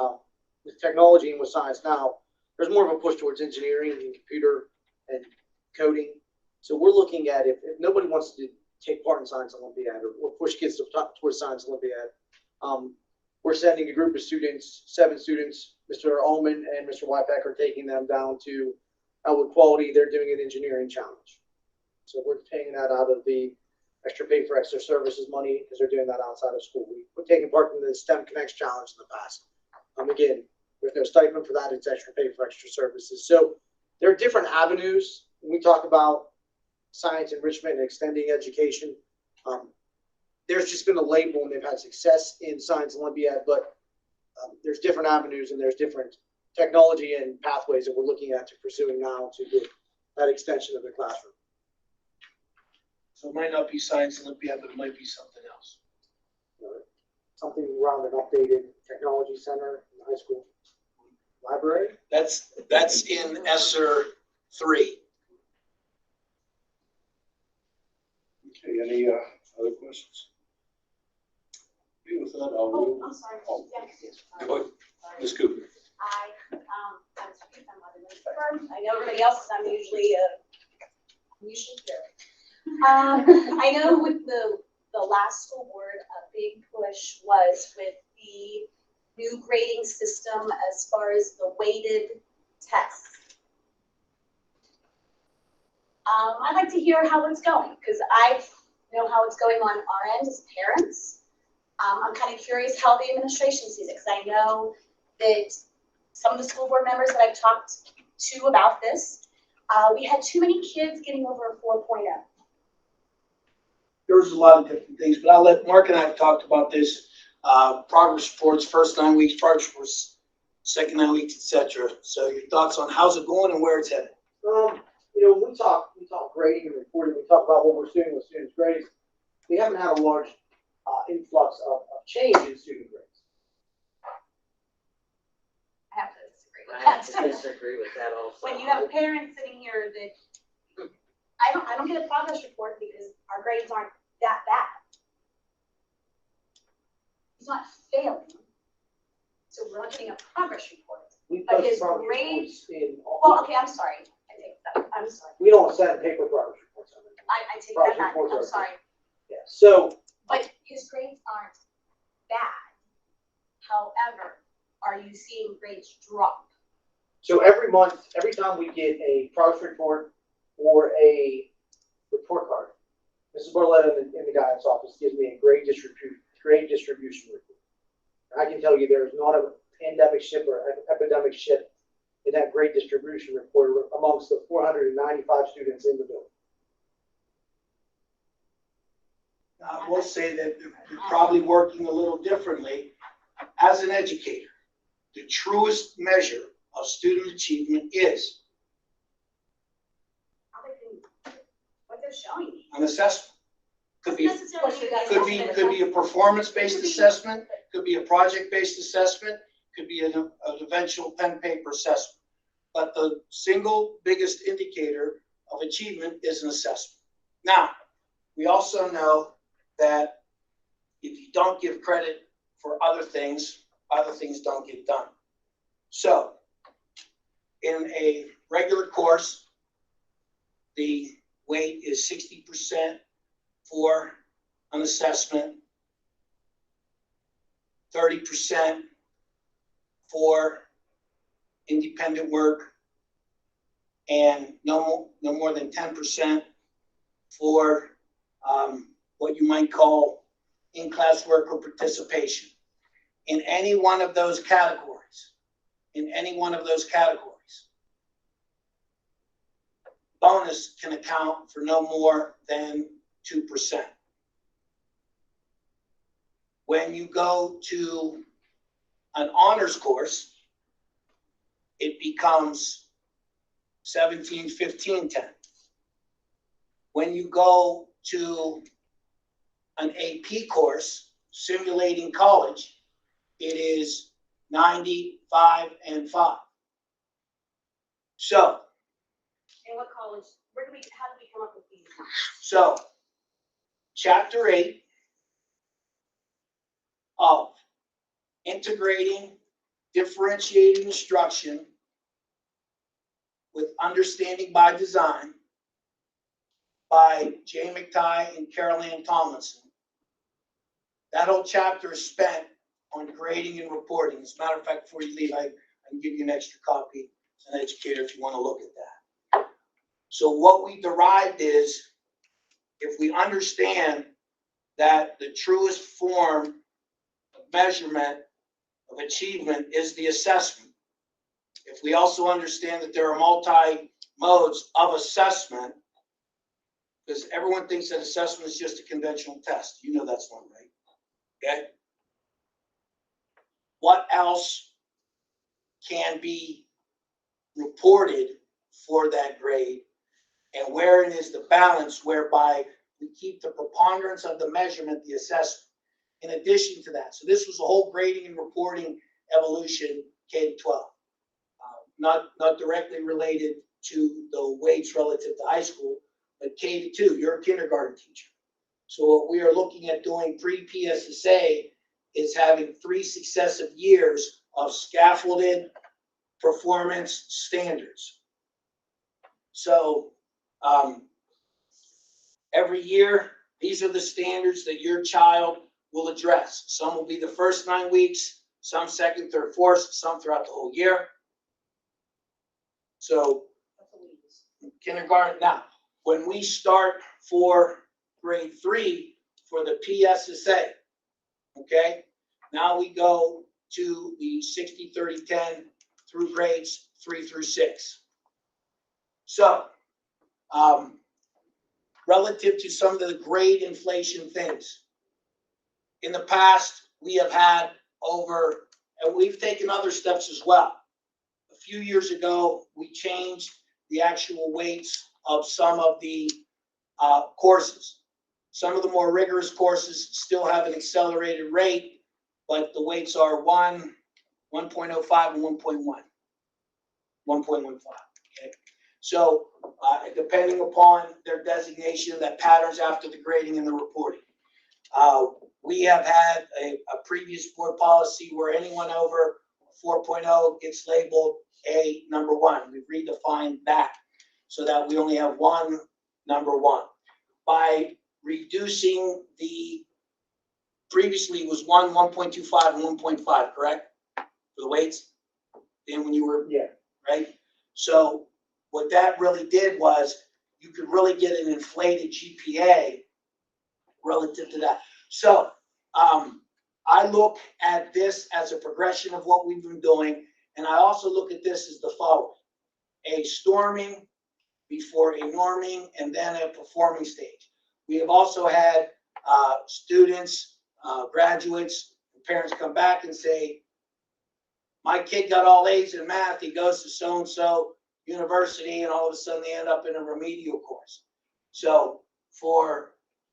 [SPEAKER 8] with technology and with science now, there's more of a push towards engineering and computer and coding. So we're looking at if nobody wants to take part in Science Olympiad or push kids towards Science Olympiad, we're sending a group of students, 7 students. Mr. Ullman and Mr. Wypeck are taking them down to Elwood Quality. They're doing an engineering challenge. So we're paying that out of the extra pay for extra services money because they're doing that outside of school. We're taking part in the STEM Connects challenge in the past. Again, there's no stipend for that. It's extra pay for extra services. So there are different avenues when we talk about science enrichment and extending education. There's just been a label and they've had success in Science Olympiad, but there's different avenues and there's different technology and pathways that we're looking at to pursuing now to get that extension of the classroom. So it might not be Science Olympiad, but it might be something else. Something around an updated technology center in the high school library. That's in ESSER 3.
[SPEAKER 1] Okay, any other questions? Okay, with that, I'll
[SPEAKER 15] I'm sorry.
[SPEAKER 1] Oh.
[SPEAKER 15] Yeah.
[SPEAKER 1] go ahead. Ms. Cooper.
[SPEAKER 15] I'm I know everybody else is, I'm usually here. I know with the last school board, a big push was with the new grading system as far as the weighted tests. I'd like to hear how it's going, because I know how it's going on our end as parents. I'm kind of curious how the administration sees it, because I know that some of the school board members that I've talked to about this, we had too many kids getting over a 4.0.
[SPEAKER 13] There's a lot of different things, but I'll let Mark and I have talked about this. Progress reports, first 9 weeks, progress reports, second 9 weeks, etc. So your thoughts on how's it going and where it's headed? When we talk grading and reporting, we talk about what we're doing with students' grades. We haven't had a large influx of change in student grades.
[SPEAKER 15] I have to disagree with
[SPEAKER 14] I
[SPEAKER 15] that.
[SPEAKER 14] have to disagree with that also.
[SPEAKER 15] When you have a parent sitting here that, I don't get a progress report because our grades aren't that bad. He's not failing, so we're not getting a progress report.
[SPEAKER 8] We
[SPEAKER 15] But
[SPEAKER 8] post
[SPEAKER 15] his
[SPEAKER 8] progress
[SPEAKER 15] grades-
[SPEAKER 8] reports in.
[SPEAKER 15] Well, okay, I'm sorry. I take that. I'm sorry.
[SPEAKER 8] We don't send paper progress reports.
[SPEAKER 15] I take that
[SPEAKER 8] Progress
[SPEAKER 15] back.
[SPEAKER 8] reports
[SPEAKER 15] I'm
[SPEAKER 8] are-
[SPEAKER 15] sorry.
[SPEAKER 8] Yeah. So
[SPEAKER 15] But his grades aren't bad. However, are you seeing grades drop?
[SPEAKER 8] every month, every time we get a progress report or a report card, Mrs. Barletta in the guidance office gives me a grade distribution report. I can tell you there is not a pandemic shift or epidemic shift in that grade grade distribution report amongst the 495 students in the building.
[SPEAKER 13] I will say that you're probably working a little differently. As an educator, the truest measure of student achievement is
[SPEAKER 15] What they're showing me.
[SPEAKER 13] an assessment. Could be,
[SPEAKER 15] Doesn't necessarily mean
[SPEAKER 13] could be a performance-based assessment, could be a project-based assessment, could be an eventual pen paper assessment. But the single biggest indicator of achievement is an assessment. Now, we also know that if you don't give credit for other things don't get done. So, in a regular course, the weight is 60% for an assessment, 30% for independent work, and no more than 10% for what you might call in-class work or participation. In any one of those categories, bonus can account for no more than 2%. When you go to an honors course, it becomes 17, 15, 10. When you go to an AP course, simulating college, it is 95 and 5. So,
[SPEAKER 15] In what college, how do we come up with these numbers?
[SPEAKER 13] so chapter 8 of integrating differentiated instruction with understanding by design by Jay McTighe and Carol Ann Tomlinson. That whole chapter is spent on grading and reporting. As a matter of fact, before you leave, I can give you an extra copy as an educator if you want to look at that. So what we derived is, if we understand that the truest form of measurement of achievement is the assessment, if we also understand that there are multi-modes of assessment, because everyone thinks that assessment is just a conventional test. You know that's one, right? Okay? What else can be reported for that grade, and wherein is the balance whereby we keep the preponderance of the measurement, the assessment, in addition to that. So this was a whole grading and reporting evolution, K-12. Not directly related to the weights relative to high school, but K-2, you're a kindergarten teacher. So what we are looking at doing pre-PSSA is having 3 successive years of scaffolded performance standards. So every year, these are the standards that your child will address. Some will be the first 9 weeks, some second, third, fourth, some throughout the whole year. So kindergarten. Now, when we start for grade 3 for the PSSA, okay, now we go to the 60, 30, 10 through grades 3 through 6. So, relative to some of the grade inflation things, in the past, we have had and we've taken other steps as well. A few years ago, we changed the actual weights of some of the courses. Some of the more rigorous courses still have an accelerated rate, but the weights are 1, 1.05, and 1.1. 1.15, okay? So, depending upon their designation, that patterns after the grading and the reporting. We have had a previous board policy where anyone over 4.0 gets labeled a number 1. We've redefined that so that we only have one number 1. By reducing previously it was 1, 1.25, and 1.5, correct? For the weights? Then when you were,
[SPEAKER 8] Yeah.
[SPEAKER 13] right? So what that really did was you could really get an inflated GPA relative to that. So I look at this as a progression of what we've been doing, and I also look at this as the following. a storming, before a norming, and then a performing stage. We have also had students, graduates, parents come back and say, my kid got all A's in math, he goes to so-and-so university, and all of a sudden they end up in a remedial course. So for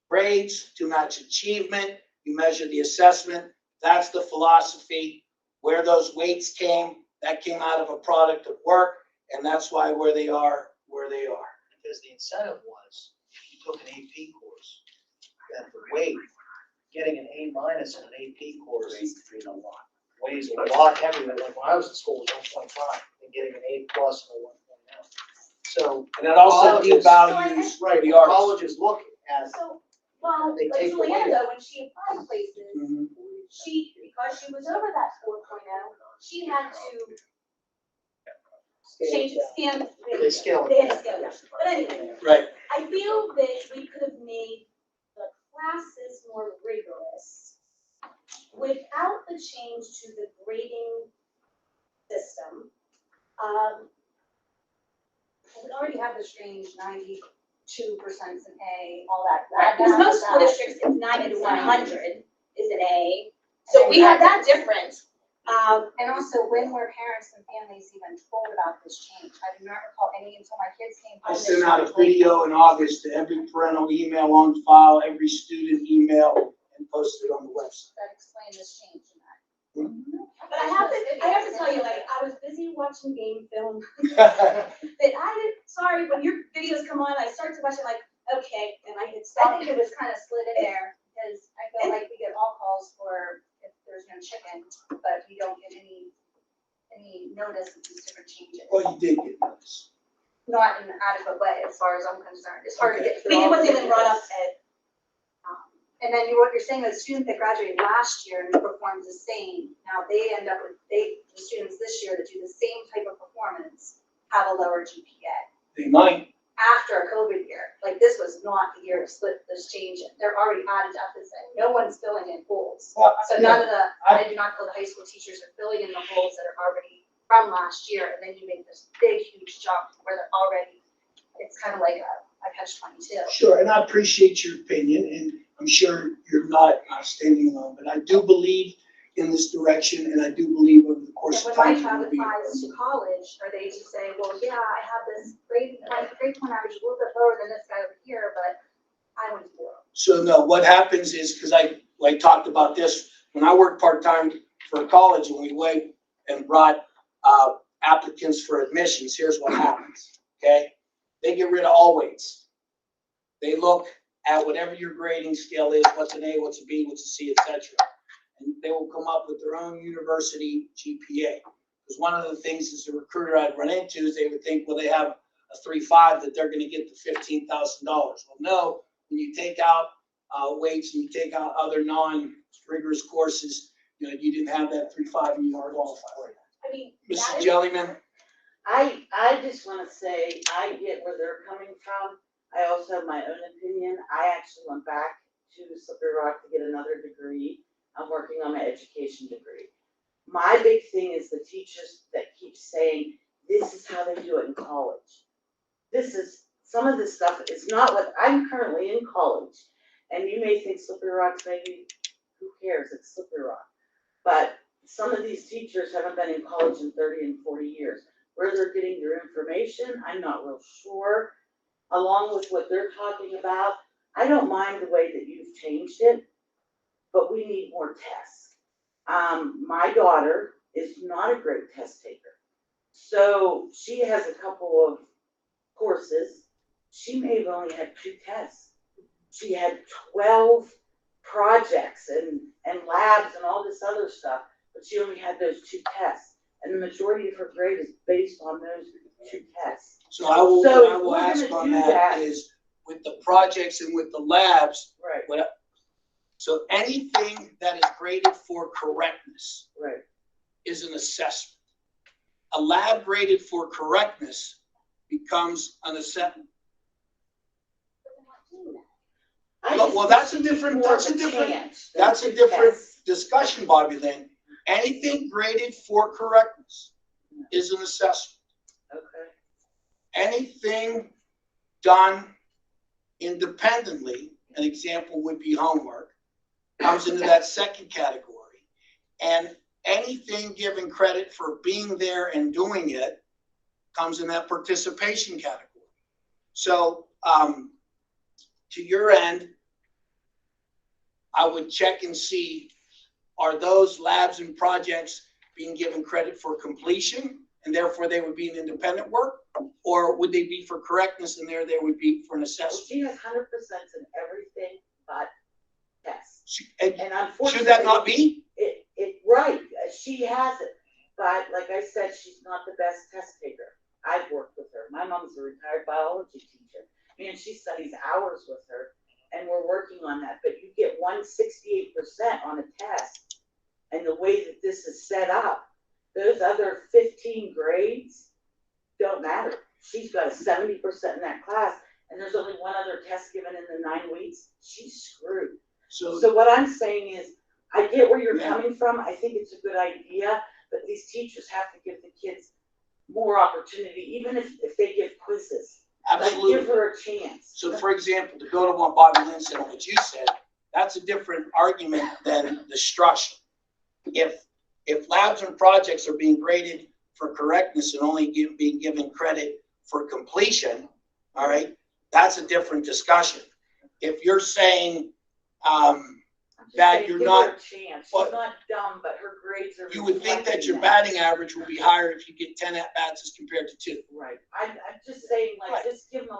[SPEAKER 13] grades to match achievement, you measure the assessment. That's the philosophy. Where those weights came, that came out of a product of work, and that's why where they are, where they are.
[SPEAKER 4] Because the incentive was, if you took an AP course, that the weight, getting an A- in an AP course weighs a lot heavier. Like when I was in school, it was 1.5, and getting an A+ and a 1.0. So.
[SPEAKER 13] And that also
[SPEAKER 4] colleges-
[SPEAKER 13] devalues
[SPEAKER 4] Right,
[SPEAKER 13] the arts.
[SPEAKER 4] colleges look at,
[SPEAKER 15] So, well,
[SPEAKER 4] They
[SPEAKER 15] like
[SPEAKER 4] take away
[SPEAKER 15] Juliana,
[SPEAKER 4] it.
[SPEAKER 15] though, when she applied places,
[SPEAKER 13] Mhm.
[SPEAKER 15] she, because she was over that 4.0, she had to change, scan.
[SPEAKER 4] They scale it.
[SPEAKER 15] They had to scale it down. But anyway,
[SPEAKER 13] Right.
[SPEAKER 15] I feel that we could have made the classes more rigorous without the change to the grading system. We already have the strange 92% is an A, all that. Because most school districts, it's 90 to 100 is an A. So we had that difference.
[SPEAKER 16] And also, when were parents and families even told about this change? I do not recall any until my kids came
[SPEAKER 13] I
[SPEAKER 16] home.
[SPEAKER 13] sent out a video in August to every parental email on file, every student email, and posted it on the website.
[SPEAKER 16] That explained this change in that.
[SPEAKER 15] But I have to tell you, like, I was busy watching game film. That sorry, when your videos come on, I start to watch it like, okay, and I hit
[SPEAKER 16] I
[SPEAKER 15] stop.
[SPEAKER 16] think it was kind of slid in there, because I feel like we get all calls for if there's no chicken, but we don't get any notice of these different changes.
[SPEAKER 13] Well, you did get notice.
[SPEAKER 16] Not in an adequate way, as far as I'm concerned. It's hard to get
[SPEAKER 15] I
[SPEAKER 16] through
[SPEAKER 15] mean, it
[SPEAKER 16] all
[SPEAKER 15] wasn't
[SPEAKER 16] the
[SPEAKER 15] even brought up
[SPEAKER 16] videos.
[SPEAKER 15] at,
[SPEAKER 16] And then what you're saying, the student that graduated last year and performed the same, now they end up with, the students this year that do the same type of performance have a lower GPA.
[SPEAKER 13] They might.
[SPEAKER 16] After a COVID year, like this was not the year to split this change in. They're already at a deficit. No one's filling in holes.
[SPEAKER 13] Well,
[SPEAKER 16] So none of the, I do not feel the high school teachers are filling in the holes that are already from last year. And then you make this big, huge jump where they're already, it's kind of like a catch-22.
[SPEAKER 13] Sure, and I appreciate your opinion, and I'm sure you're not standing alone, but I do believe in this direction, and I do believe over the course
[SPEAKER 16] And
[SPEAKER 13] of
[SPEAKER 16] when my
[SPEAKER 13] time.
[SPEAKER 16] child
[SPEAKER 13] it will be
[SPEAKER 16] applies to college, are they to say, well, yeah, I have this grade, my grade point average is a little bit lower than this guy over here, but I went to Laurel.
[SPEAKER 13] So no, what happens is, because I talked about this, when I worked part-time for a college and we went and brought applicants for admissions, here's what happens, okay? They get rid of all weights. They look at whatever your grading scale is, what's an A, what's a B, what's a C, etc. And they will come up with their own university GPA. Because one of the things as a recruiter I'd run into is they would think, well, they have a 3.5 that they're going to get the $15,000. Well, no, when you take out weights and you take out other non-rigorous courses, you didn't have that 3.5 and you weren't qualified.
[SPEAKER 15] I mean,
[SPEAKER 13] Mrs. Jellyman?
[SPEAKER 14] I just want to say, I get where they're coming from. I also have my own opinion. I actually went back to Slippery Rock to get another degree. I'm working on my education degree. My big thing is the teachers that keep saying, this is how they do it in college. Some of this stuff is not what, I'm currently in college. And you may think Slippery Rock's maybe, who cares, it's Slippery Rock. But some of these teachers haven't been in college in 30 and 40 years. Where they're getting their information, I'm not real sure. Along with what they're talking about, I don't mind the way that you've changed it, but we need more tests. My daughter is not a great test taker. So she has a couple of courses. She may have only had 2 tests. She had 12 projects and labs and all this other stuff, but she only had those 2 tests. And the majority of her grade is based on those 2 tests.
[SPEAKER 13] So I will ask on that is with the projects and with the labs.
[SPEAKER 14] Right.
[SPEAKER 13] So anything that is graded for correctness.
[SPEAKER 14] Right.
[SPEAKER 13] Is an assessment. A lab graded for correctness becomes an assessment. Well, that's a different discussion, Bobby Lynn. Anything graded for correctness is an assessment.
[SPEAKER 14] Okay.
[SPEAKER 13] anything done independently, an example would be homework, comes into that second category. And anything given credit for being there and doing it comes in that participation category. So, to your end, I would check and see, are those labs and projects being given credit for completion and therefore they would be an independent work? Or would they be for correctness and there they would be for an assessment?
[SPEAKER 14] She has 100% in everything but tests.
[SPEAKER 13] And
[SPEAKER 14] unfortunately,
[SPEAKER 13] should that not be?
[SPEAKER 14] Right, she has it, but like I said, she's not the best test taker. I've worked with her. My mom's a retired biology teacher. Man, she studies hours with her, and we're working on that. But you get 168% on a test, and the way that this is set up, those other 15 grades don't matter. She's got a 70% in that class, and there's only one other test given in the 9 weeks. She's screwed. So what I'm saying is, I get where you're coming from. I think it's a good idea, but these teachers have to give the kids more opportunity, even if they give quizzes.
[SPEAKER 13] Absolutely.
[SPEAKER 14] Like, give her a chance.
[SPEAKER 13] So for example, to go to what Bobby Lynn said, what you said, that's a different argument than destruction. If labs and projects are being graded for correctness and only being given credit for completion, all right, that's a different discussion. If you're saying, that you're not,
[SPEAKER 14] she's not dumb, but her grades are.
[SPEAKER 13] You would think that your batting average would be higher if you get 10 at bats as compared to 2.
[SPEAKER 14] Right. I'm just saying, like, just give them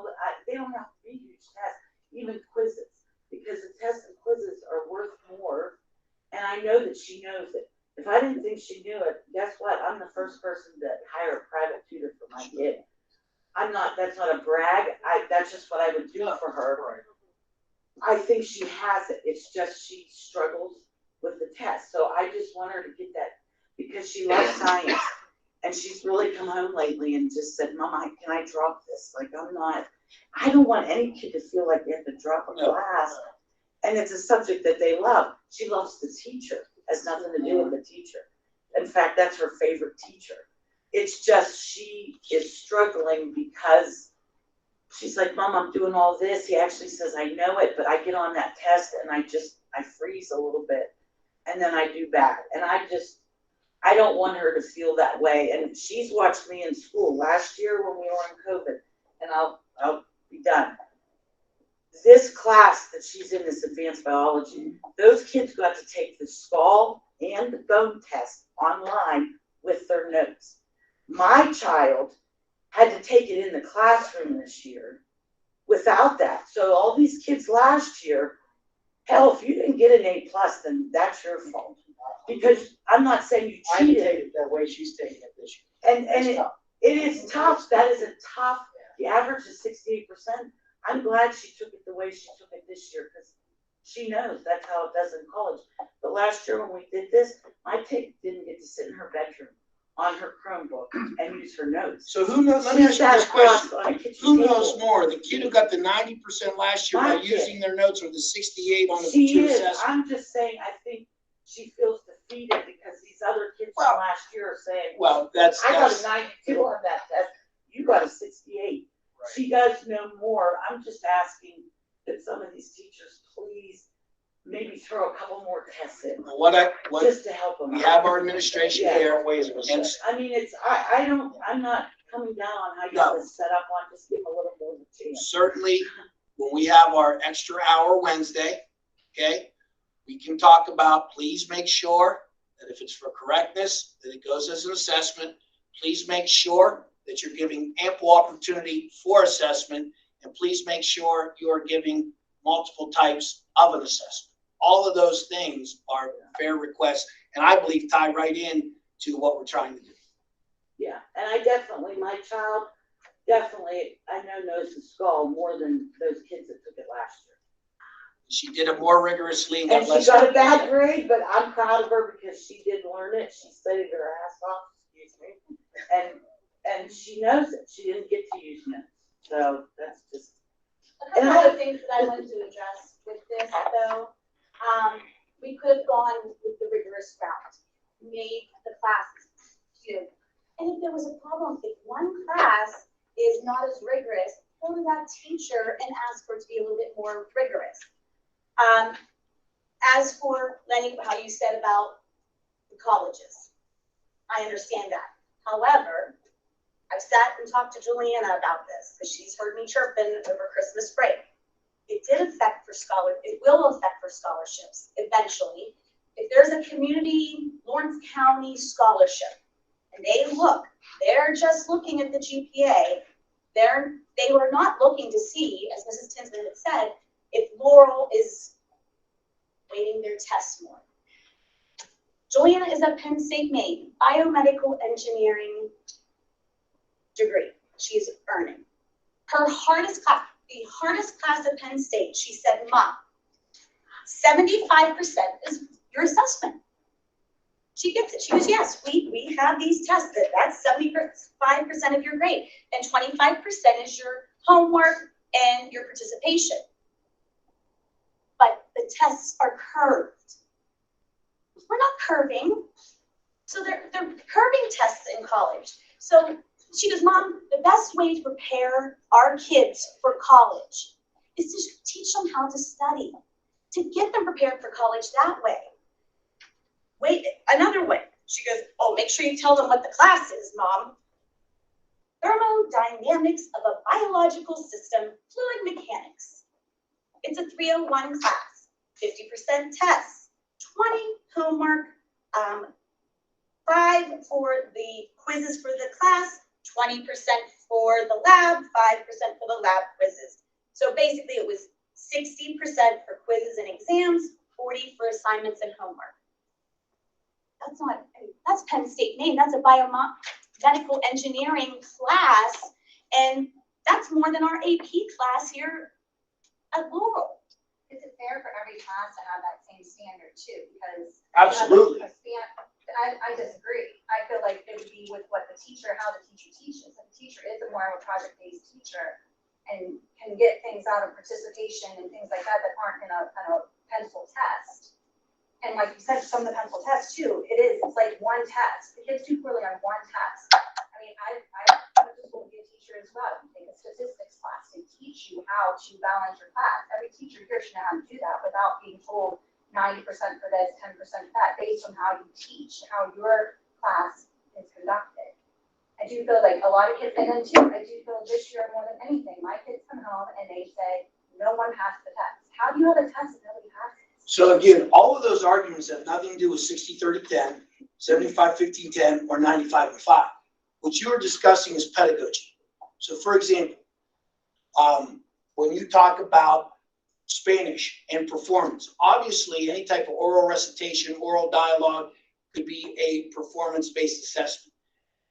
[SPEAKER 14] they don't have to be huge tests, even quizzes, because the tests and quizzes are worth more. And I know that she knows it. If I didn't think she knew it, guess what? I'm the first person to hire a private tutor for my kid. That's not a brag. That's just what I would do for her.
[SPEAKER 13] Right.
[SPEAKER 14] I think she has it. It's just she struggles with the test. So I just want her to get that because she loves science. And she's really come home lately and just said, Mama, can I drop this? Like, I don't want any kid to feel like they have to drop a class. And it's a subject that they love. She loves the teacher. It has nothing to do with the teacher. In fact, that's her favorite teacher. It's just she is struggling because she's like, Mom, I'm doing all this. He actually says, I know it, but I get on that test and I freeze a little bit and then I do bad. And I don't want her to feel that way. And she's watched me in school last year when we were in COVID, and I'll be done. This class that she's in, this advanced biology, those kids got to take the skull and the bone test online with their notes. My child had to take it in the classroom this year without that. So all these kids last year, hell, if you didn't get an A+, then that's your fault. Because I'm not saying you cheated.
[SPEAKER 4] I take it that way she's taking it this year.
[SPEAKER 14] And it is tough. That is a tough, the average is 68%. I'm glad she took it the way she took it this year because she knows that's how it does in college. But last year when we did this, my kid didn't get to sit in her bedroom on her Chromebook and use her notes.
[SPEAKER 13] So who knows? Let me ask you this question. Who knows more? The kid who got the 90% last year by using their notes or the 68 on the two assessment?
[SPEAKER 14] I'm just saying, I think she feels defeated because these other kids from last year are saying, I got a 92 on that test. You got a 68. Right. She does know more. I'm just asking that some of these teachers please maybe throw a couple more tests in. Just to help them.
[SPEAKER 13] We have our administration here. And
[SPEAKER 14] I mean, I'm not coming down on how you have it set up on, just give them a little more of a chance.
[SPEAKER 13] Certainly, when we have our extra hour Wednesday, okay, we can talk about, please make sure that if it's for correctness, that it goes as an assessment. Please make sure that you're giving ample opportunity for assessment, and please make sure you are giving multiple types of an assessment. All of those things are fair requests, and I believe tie right in to what we're trying to do.
[SPEAKER 14] Yeah, and my child I know knows the skull more than those kids that took it last year.
[SPEAKER 13] She did it more rigorously.
[SPEAKER 14] And she got a bad grade, but I'm proud of her because she did learn it. She studied her ass off, excuse me, and she knows it. She didn't get to use notes, so that's just.
[SPEAKER 15] A couple other things that I wanted to address with this, though, we could have gone with the rigorous route, made the classes, and if there was a problem, if one class is not as rigorous, go to that teacher and ask her to be a little bit more rigorous. As for Lenny, how you said about the colleges, I understand that. However, I've sat and talked to Juliana about this because she's heard me chirping over Christmas break. It did affect for it will affect for scholarships eventually. If there's a community Lawrence County scholarship and they're just looking at the GPA, they were not looking to see, as Mrs. Tinsman had said, if Laurel is weighting their tests more. Juliana is a Penn State Maine, biomedical engineering degree she's earning. Her hardest class, the hardest class at Penn State, she said, Mom, 75% is your assessment. She gets it. She goes, yes, we have these tests. That's 75% of your grade. And 25% is your homework and your participation. But the tests are curved. We're not curving. So they're curving tests in college. So she goes, Mom, the best way to prepare our kids for college is to teach them how to study, to get them prepared for college that way. Wait, another way. She goes, oh, make sure you tell them what the class is, Mom. Thermodynamics of a biological system, fluid mechanics. It's a 301 class, 50% tests, 20 homework, 5 for the quizzes for the class, 20% for the lab, 5% for the lab quizzes. So basically it was 60% for quizzes and exams, 40 for assignments and homework. That's Penn State Maine. That's a biomedical engineering class, and that's more than our AP class here at Laurel.
[SPEAKER 16] Is it fair for every class to have that same standard too? Because
[SPEAKER 13] Absolutely.
[SPEAKER 16] I disagree. I feel like it would be with what the teacher, how the teacher teaches. If the teacher is more of a project-based teacher and can get things out of participation and things like that aren't in a pencil test. And like you said, some of the pencil tests too, it's like one test. The kids do poorly on one test. I mean, I went to school to be a teacher as well. You take a statistics class. They teach you how to balance your class. Every teacher here should know how to do that without being told 90% for this, 10% for that, based on how you teach, how your class is conducted. I do feel like a lot of kids, and then too, I do feel this year more than anything, my kids come home and they say, no one passed the test. How do you have a test if nobody passes?
[SPEAKER 13] So again, all of those arguments have nothing to do with 60-30-10, 75-15-10, or 95-5. What you are discussing is pedagogy. So for example, when you talk about Spanish and performance, obviously any type of oral recitation, oral dialogue could be a performance-based assessment.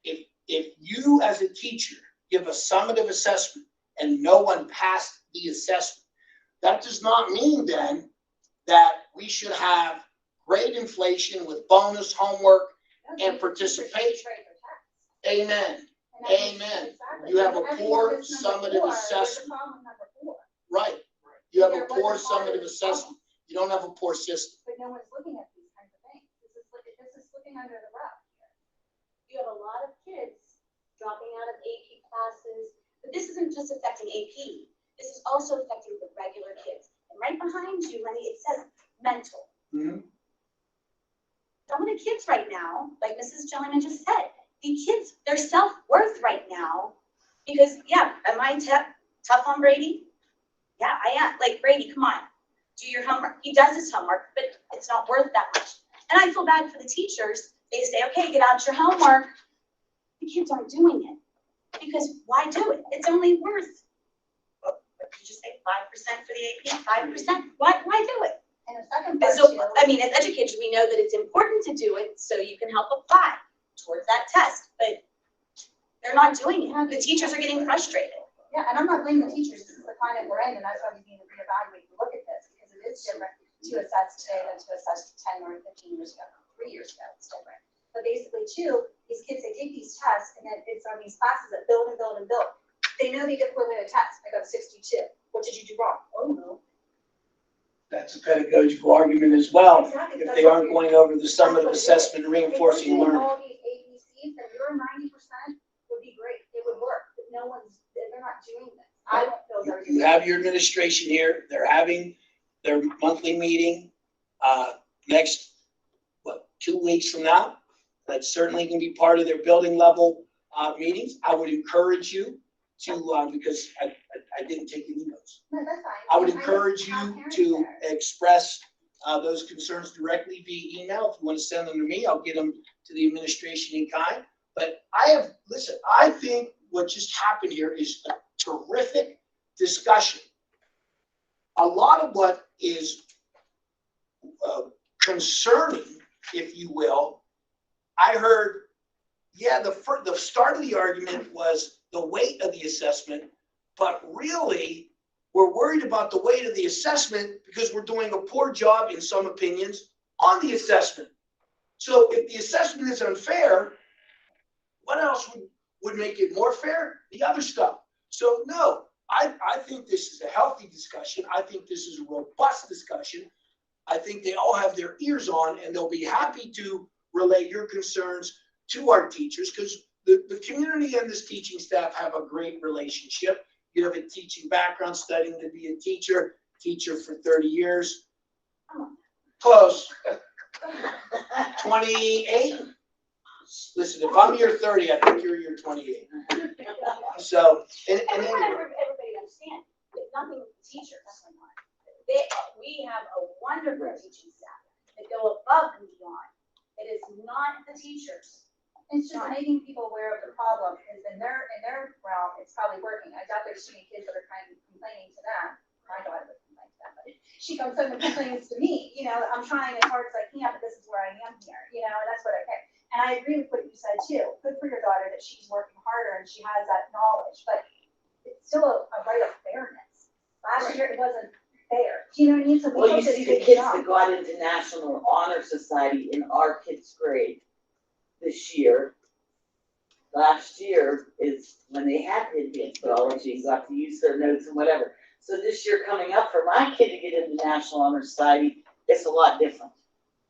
[SPEAKER 13] If you as a teacher give a summative assessment and no one passed the assessment, that does not mean then that we should have grade inflation with bonus homework and participation. Amen. Amen. You have a poor summative assessment. Right. You have a poor summative assessment. You don't have a poor system.
[SPEAKER 16] But no one's looking at these kinds of things. This is looking under the rug here.
[SPEAKER 15] You have a lot of kids dropping out of AP classes, but this isn't just affecting AP. This is also affecting the regular kids. And right behind you, Lenny, it says mental.
[SPEAKER 13] Mm-hmm.
[SPEAKER 15] Some of the kids right now, like Mrs. Jellyman just said, the kids, their self-worth right now, because yeah, am I tough on Brady? Yeah, I am. Like, Brady, come on, do your homework. He does his homework, but it's not worth that much. And I feel bad for the teachers. They say, okay, get out your homework. The kids aren't doing it because why do it? It's only worth, what did you say, 5% for the AP? 5%? Why do it?
[SPEAKER 16] And the second part
[SPEAKER 15] So,
[SPEAKER 16] too,
[SPEAKER 15] I mean, as educators, we know that it's important to do it so you can help apply towards that test, but they're not doing it. The teachers are getting frustrated.
[SPEAKER 16] yeah, and I'm not blaming the teachers. This is the climate we're in, and that's why we need to reevaluate and look at this because it is different to assess today than to assess 10 or 15 years ago, 3 years ago. It's different. But basically, too, these kids, they take these tests, and then it's on these classes that build and build and build. They know they did poorly on a test. I got 62. What did you do wrong? Oh, no.
[SPEAKER 13] That's a pedagogical argument as well.
[SPEAKER 16] Exactly.
[SPEAKER 13] If they aren't going over the summative assessment and reinforcing
[SPEAKER 16] If we're doing
[SPEAKER 13] learning.
[SPEAKER 16] all these ABCs, then your 90% would be great. It would work, but no one's
[SPEAKER 13] You have your administration here. They're having their monthly meeting, next, 2 weeks from now. That's certainly gonna be part of their building level, meetings. I would encourage you to, because I didn't take any notes.
[SPEAKER 15] No, that's fine.
[SPEAKER 13] I would
[SPEAKER 15] just
[SPEAKER 13] encourage
[SPEAKER 15] have
[SPEAKER 13] you
[SPEAKER 15] parents
[SPEAKER 13] to
[SPEAKER 15] there.
[SPEAKER 13] express those concerns directly via email. If you want to send them to me, I'll get them to the administration in kind. But listen, I think what just happened here is a terrific discussion. A lot of what is concerning, if you will, I heard, the start of the argument was the weight of the assessment, but really, we're worried about the weight of the assessment because we're doing a poor job, in some opinions, on the assessment. So if the assessment is unfair, what else would make it more fair? The other stuff. So no, I think this is a healthy discussion. I think this is a robust discussion. I think they all have their ears on and they'll be happy to relay your concerns to our teachers, because the community and this teaching staff have a great relationship. You have a teaching background, studying to be a teacher for 30 years. Close. 28? Listen, if I'm year 30, I think you're year 28. So, and
[SPEAKER 15] I
[SPEAKER 13] anyway.
[SPEAKER 15] want everybody to understand that nothing with the teachers. We have a wonderful teaching staff that go above and beyond. It is not the teachers.
[SPEAKER 16] It's just making people aware of the problem, because in their realm, it's probably working. I doubt there's too many kids that are kind of complaining to them. My daughter would complain to them, but she comes home and complains to me, I'm trying as hard as I can, but this is where I am here, and that's what I care. And I agree with what you said too. Good for your daughter that she's working harder and she has that knowledge, but it's still a right of fairness. Last year, it wasn't fair. Do you know what I mean? So
[SPEAKER 14] Well, you
[SPEAKER 16] hope that
[SPEAKER 14] see
[SPEAKER 16] they
[SPEAKER 14] the kids
[SPEAKER 16] jump.
[SPEAKER 14] that got into National Honor Society in our kids' grade this year. Last year is when they had to advance biology and got to use their notes and whatever. So this year coming up for my kid to get into National Honor Society, it's a lot different.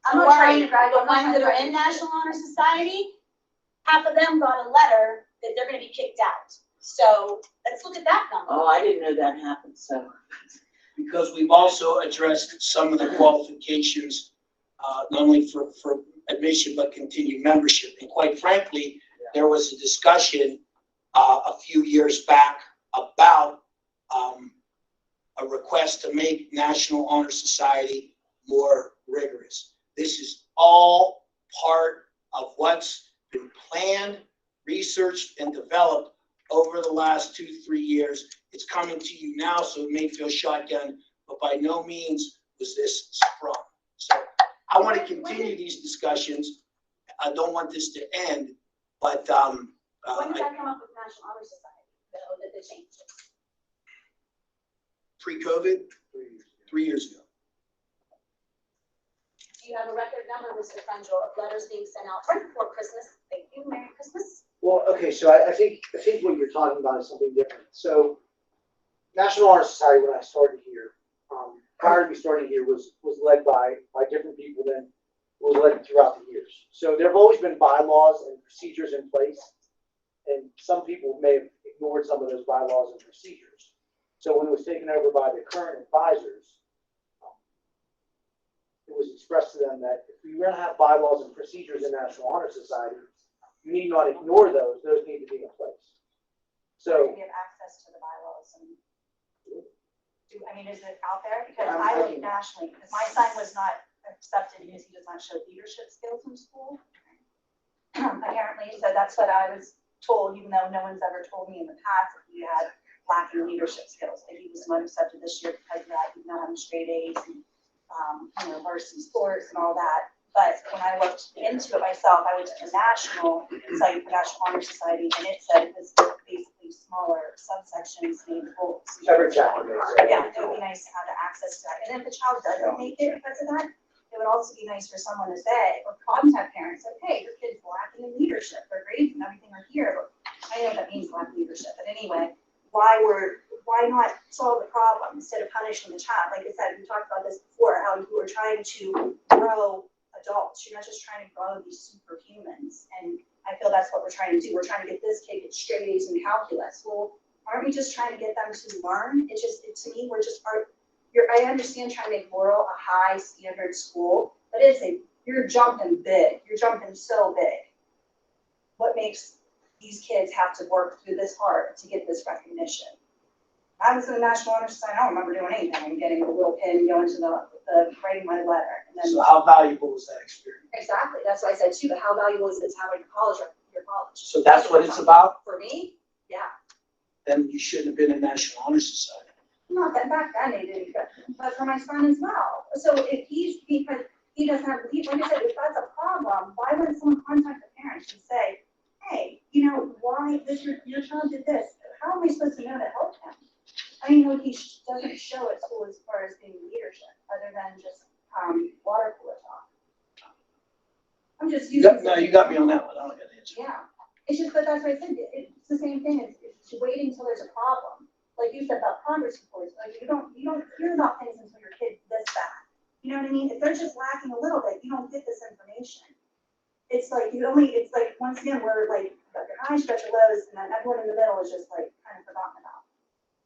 [SPEAKER 15] I'm not trying to brag, but ones that are in National Honor Society, half of them got a letter that they're gonna be kicked out. So let's look at that number.
[SPEAKER 14] Oh, I didn't know that happened, so.
[SPEAKER 13] Because we've also addressed some of the qualifications, not only for admission, but continued membership. And quite frankly, there was a discussion a few years back about a request to make National Honor Society more rigorous. This is all part of what's been planned, researched, and developed over the last 2-3 years. It's coming to you now, so it may feel shotgun, but by no means was this sprung. So I want to continue these discussions. I don't want this to end, but
[SPEAKER 15] When did that come up with National Honor Society, that they changed it?
[SPEAKER 13] pre-COVID, 3 years ago.
[SPEAKER 15] Do you have a record number, Mr. Frangel, of letters being sent out right before Christmas? Thank you, Merry Christmas.
[SPEAKER 8] Well, okay, so I think what you're talking about is something different. So National Honor Society, when I started here, prior to me starting here, was led by different people than was led throughout the years. So there have always been bylaws and procedures in place, and some people may have ignored some of those bylaws and procedures. So when it was taken over by the current advisors, it was expressed to them that if you're going to have bylaws and procedures in National Honor Society, you need not ignore those. Those need to be in place. So,
[SPEAKER 10] We have access to the bylaws and is it out there? Because I look nationally, because my son was not accepted because he does not show leadership skills in school. Apparently, so that's what I was told, even though no one's ever told me in the past that he had lacking leadership skills, that he was not accepted this year because of that. He's not on straight A's and varsity sports and all that. But when I looked into it myself, I went to the national site for National Honor Society, and it said it was basically smaller subsections named books.
[SPEAKER 8] every chapter makes it.
[SPEAKER 10] Yeah, it would be nice to have the access to that. And if the child doesn't make it because of that, it would also be nice for someone to say, or contact parents, like, hey, your kid's lacking in leadership. Their grades and everything are here, but I know what that means, lack of leadership. But anyway, why not solve the problem instead of punishing the child? Like I said, we talked about this before, how you were trying to grow adults. You're not just trying to grow these superhumans. And I feel that's what we're trying to do. We're trying to get this kid get straight A's in calculus. Well,
[SPEAKER 16] aren't we just trying to get them to learn? It's just, to me, we're just, I understand trying to make Laurel a high standard school, but you're jumping big, you're jumping so big. What makes these kids have to work through this hard to get this recognition? I was in the National Honor Society, I don't remember doing anything, and getting a little pin and going to the writing my letter. And then,
[SPEAKER 13] So how valuable was that experience?
[SPEAKER 16] exactly, that's what I said too, but how valuable is it to have a college record, your college?
[SPEAKER 13] So that's what it's about?
[SPEAKER 16] For me, yeah.
[SPEAKER 13] Then you shouldn't have been in National Honor Society.
[SPEAKER 16] Not that back then they didn't, but for my son as well. So if because he doesn't have, like I said, if that's a problem, why wouldn't someone contact the parents and say, hey, why your child did this? How am I supposed to know to help him? I mean, he doesn't show at school as far as being leadership, other than just water cooler talk. I'm just using.
[SPEAKER 13] No, you got me on that one. I don't get the answer.
[SPEAKER 16] Yeah, it's just, but that's what I said. It's the same thing. It's waiting until there's a problem. Like you said about progress reports. Like you don't hear about things until your kid's this bad. You know what I mean? If they're just lacking a little bit, you don't get this information. It's like it's like once again we're like your high stretch of lows, and then everyone in the middle is just like kind of forgotten about.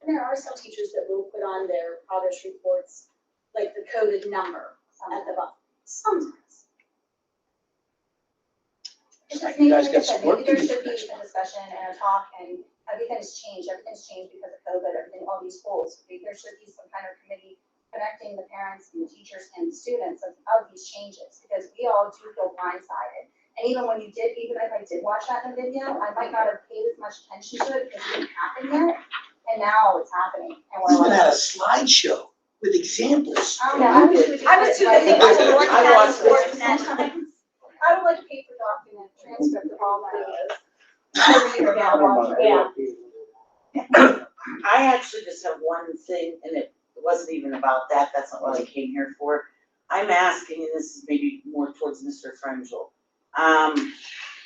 [SPEAKER 15] And there are some teachers that will put on their progress reports, like the coded number at the bottom, sometimes.
[SPEAKER 16] It's
[SPEAKER 13] Like
[SPEAKER 16] just
[SPEAKER 13] you
[SPEAKER 16] maybe,
[SPEAKER 13] guys
[SPEAKER 16] like I
[SPEAKER 13] got
[SPEAKER 16] said,
[SPEAKER 13] some work
[SPEAKER 16] maybe
[SPEAKER 13] to
[SPEAKER 16] there
[SPEAKER 13] do.
[SPEAKER 16] should be a discussion and a talk, and everything's changed because of COVID, everything, all these schools. There should be some kind of committee connecting the parents and the teachers and the students of these changes, because we all do feel blindsided. And even if I did watch that in the video, I might not have paid as much attention to it because it didn't happen yet. And now it's happening. And
[SPEAKER 13] We
[SPEAKER 16] we're
[SPEAKER 13] even had a
[SPEAKER 16] like,
[SPEAKER 13] slideshow with examples.
[SPEAKER 16] I was too busy
[SPEAKER 9] I watched
[SPEAKER 16] sometimes. I would like a paper document, transcript of all that.
[SPEAKER 14] Yeah. I actually just have one thing, and it wasn't even about that, that's not what I came here for. I'm asking, and this is maybe more towards Mr. Frangel,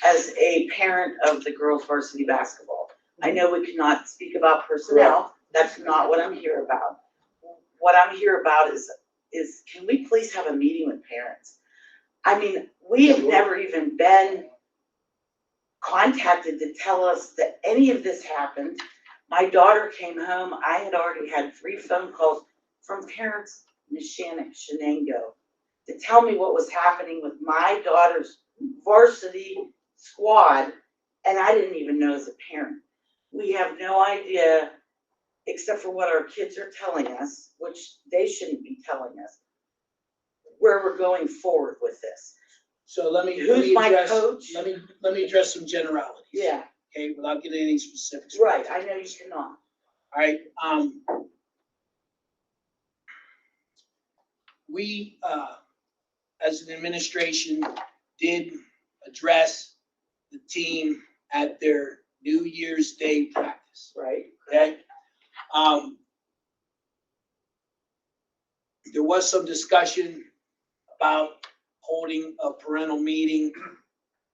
[SPEAKER 14] as a parent of the girls varsity basketball, I know we cannot speak about personnel, that's not what I'm here about. What I'm here about is can we please have a meeting with parents? I mean, we have never even been contacted to tell us that any of this happened. My daughter came home, I had already had 3 phone calls from parents, Ms. Shenango, to tell me what was happening with my daughter's varsity squad, and I didn't even know as a parent. We have no idea, except for what our kids are telling us, which they shouldn't be telling us, where we're going forward with this.
[SPEAKER 13] So let me
[SPEAKER 14] Who's my
[SPEAKER 13] address,
[SPEAKER 14] coach?
[SPEAKER 13] let me address some generalities.
[SPEAKER 14] Yeah,
[SPEAKER 13] Okay, without getting any specifics.
[SPEAKER 14] right, I know you cannot.
[SPEAKER 13] All right, we, as an administration, did address the team at their New Year's Day practice,
[SPEAKER 14] Right.
[SPEAKER 13] okay? There was some discussion about holding a parental meeting.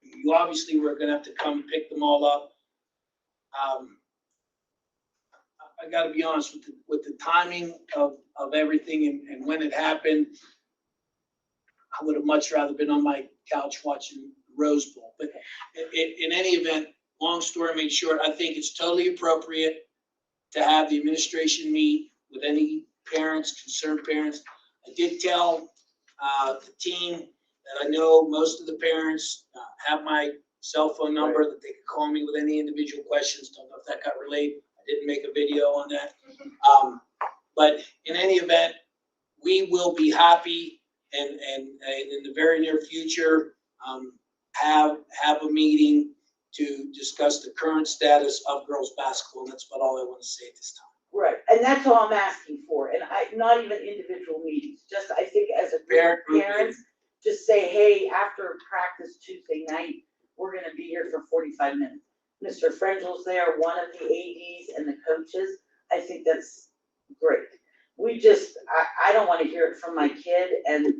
[SPEAKER 13] You obviously were gonna have to come pick them all up. I gotta be honest with the timing of everything and when it happened, I would have much rather been on my couch watching Rose Bowl. But in any event, long story made short, I think it's totally appropriate to have the administration meet with any parents, concerned parents. I did tell the team that I know most of the parents have my cell phone number, that they could call me with any individual questions. Don't know if that got relayed. I didn't make a video on that. But in any event, we will be happy and in the very near future, have a meeting to discuss the current status of girls basketball. And that's about all I want to say at this time.
[SPEAKER 14] Right, and that's all I'm asking for, and not even individual meetings, just I think as a group of parents, just say, hey, after practice Tuesday night, we're gonna be here for 45 minutes. Mr. Frengel's there, one of the ADs and the coaches, I think that's great. I don't wanna hear it from my kid, and,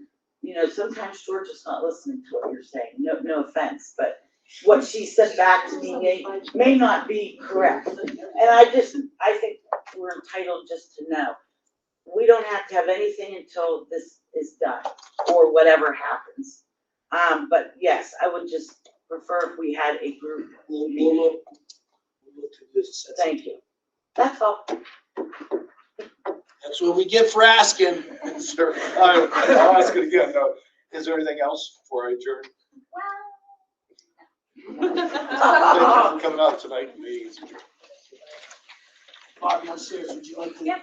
[SPEAKER 14] sometimes George is not listening to what you're saying, no offense, but what she said back to me may not be correct. And I think we're entitled just to know. We don't have to have anything until this is done, or whatever happens. But yes, I would just prefer if we had a group meeting.
[SPEAKER 13] We'll look to this.
[SPEAKER 14] Thank you. That's all.
[SPEAKER 13] That's what we get for asking.
[SPEAKER 1] Sure. I'll ask it again. No. Is there anything else before I adjourn? Thank you for coming out tonight. The meeting is adjourned.
[SPEAKER 13] Bobby, upstairs, would you like to?
[SPEAKER 16] Yep.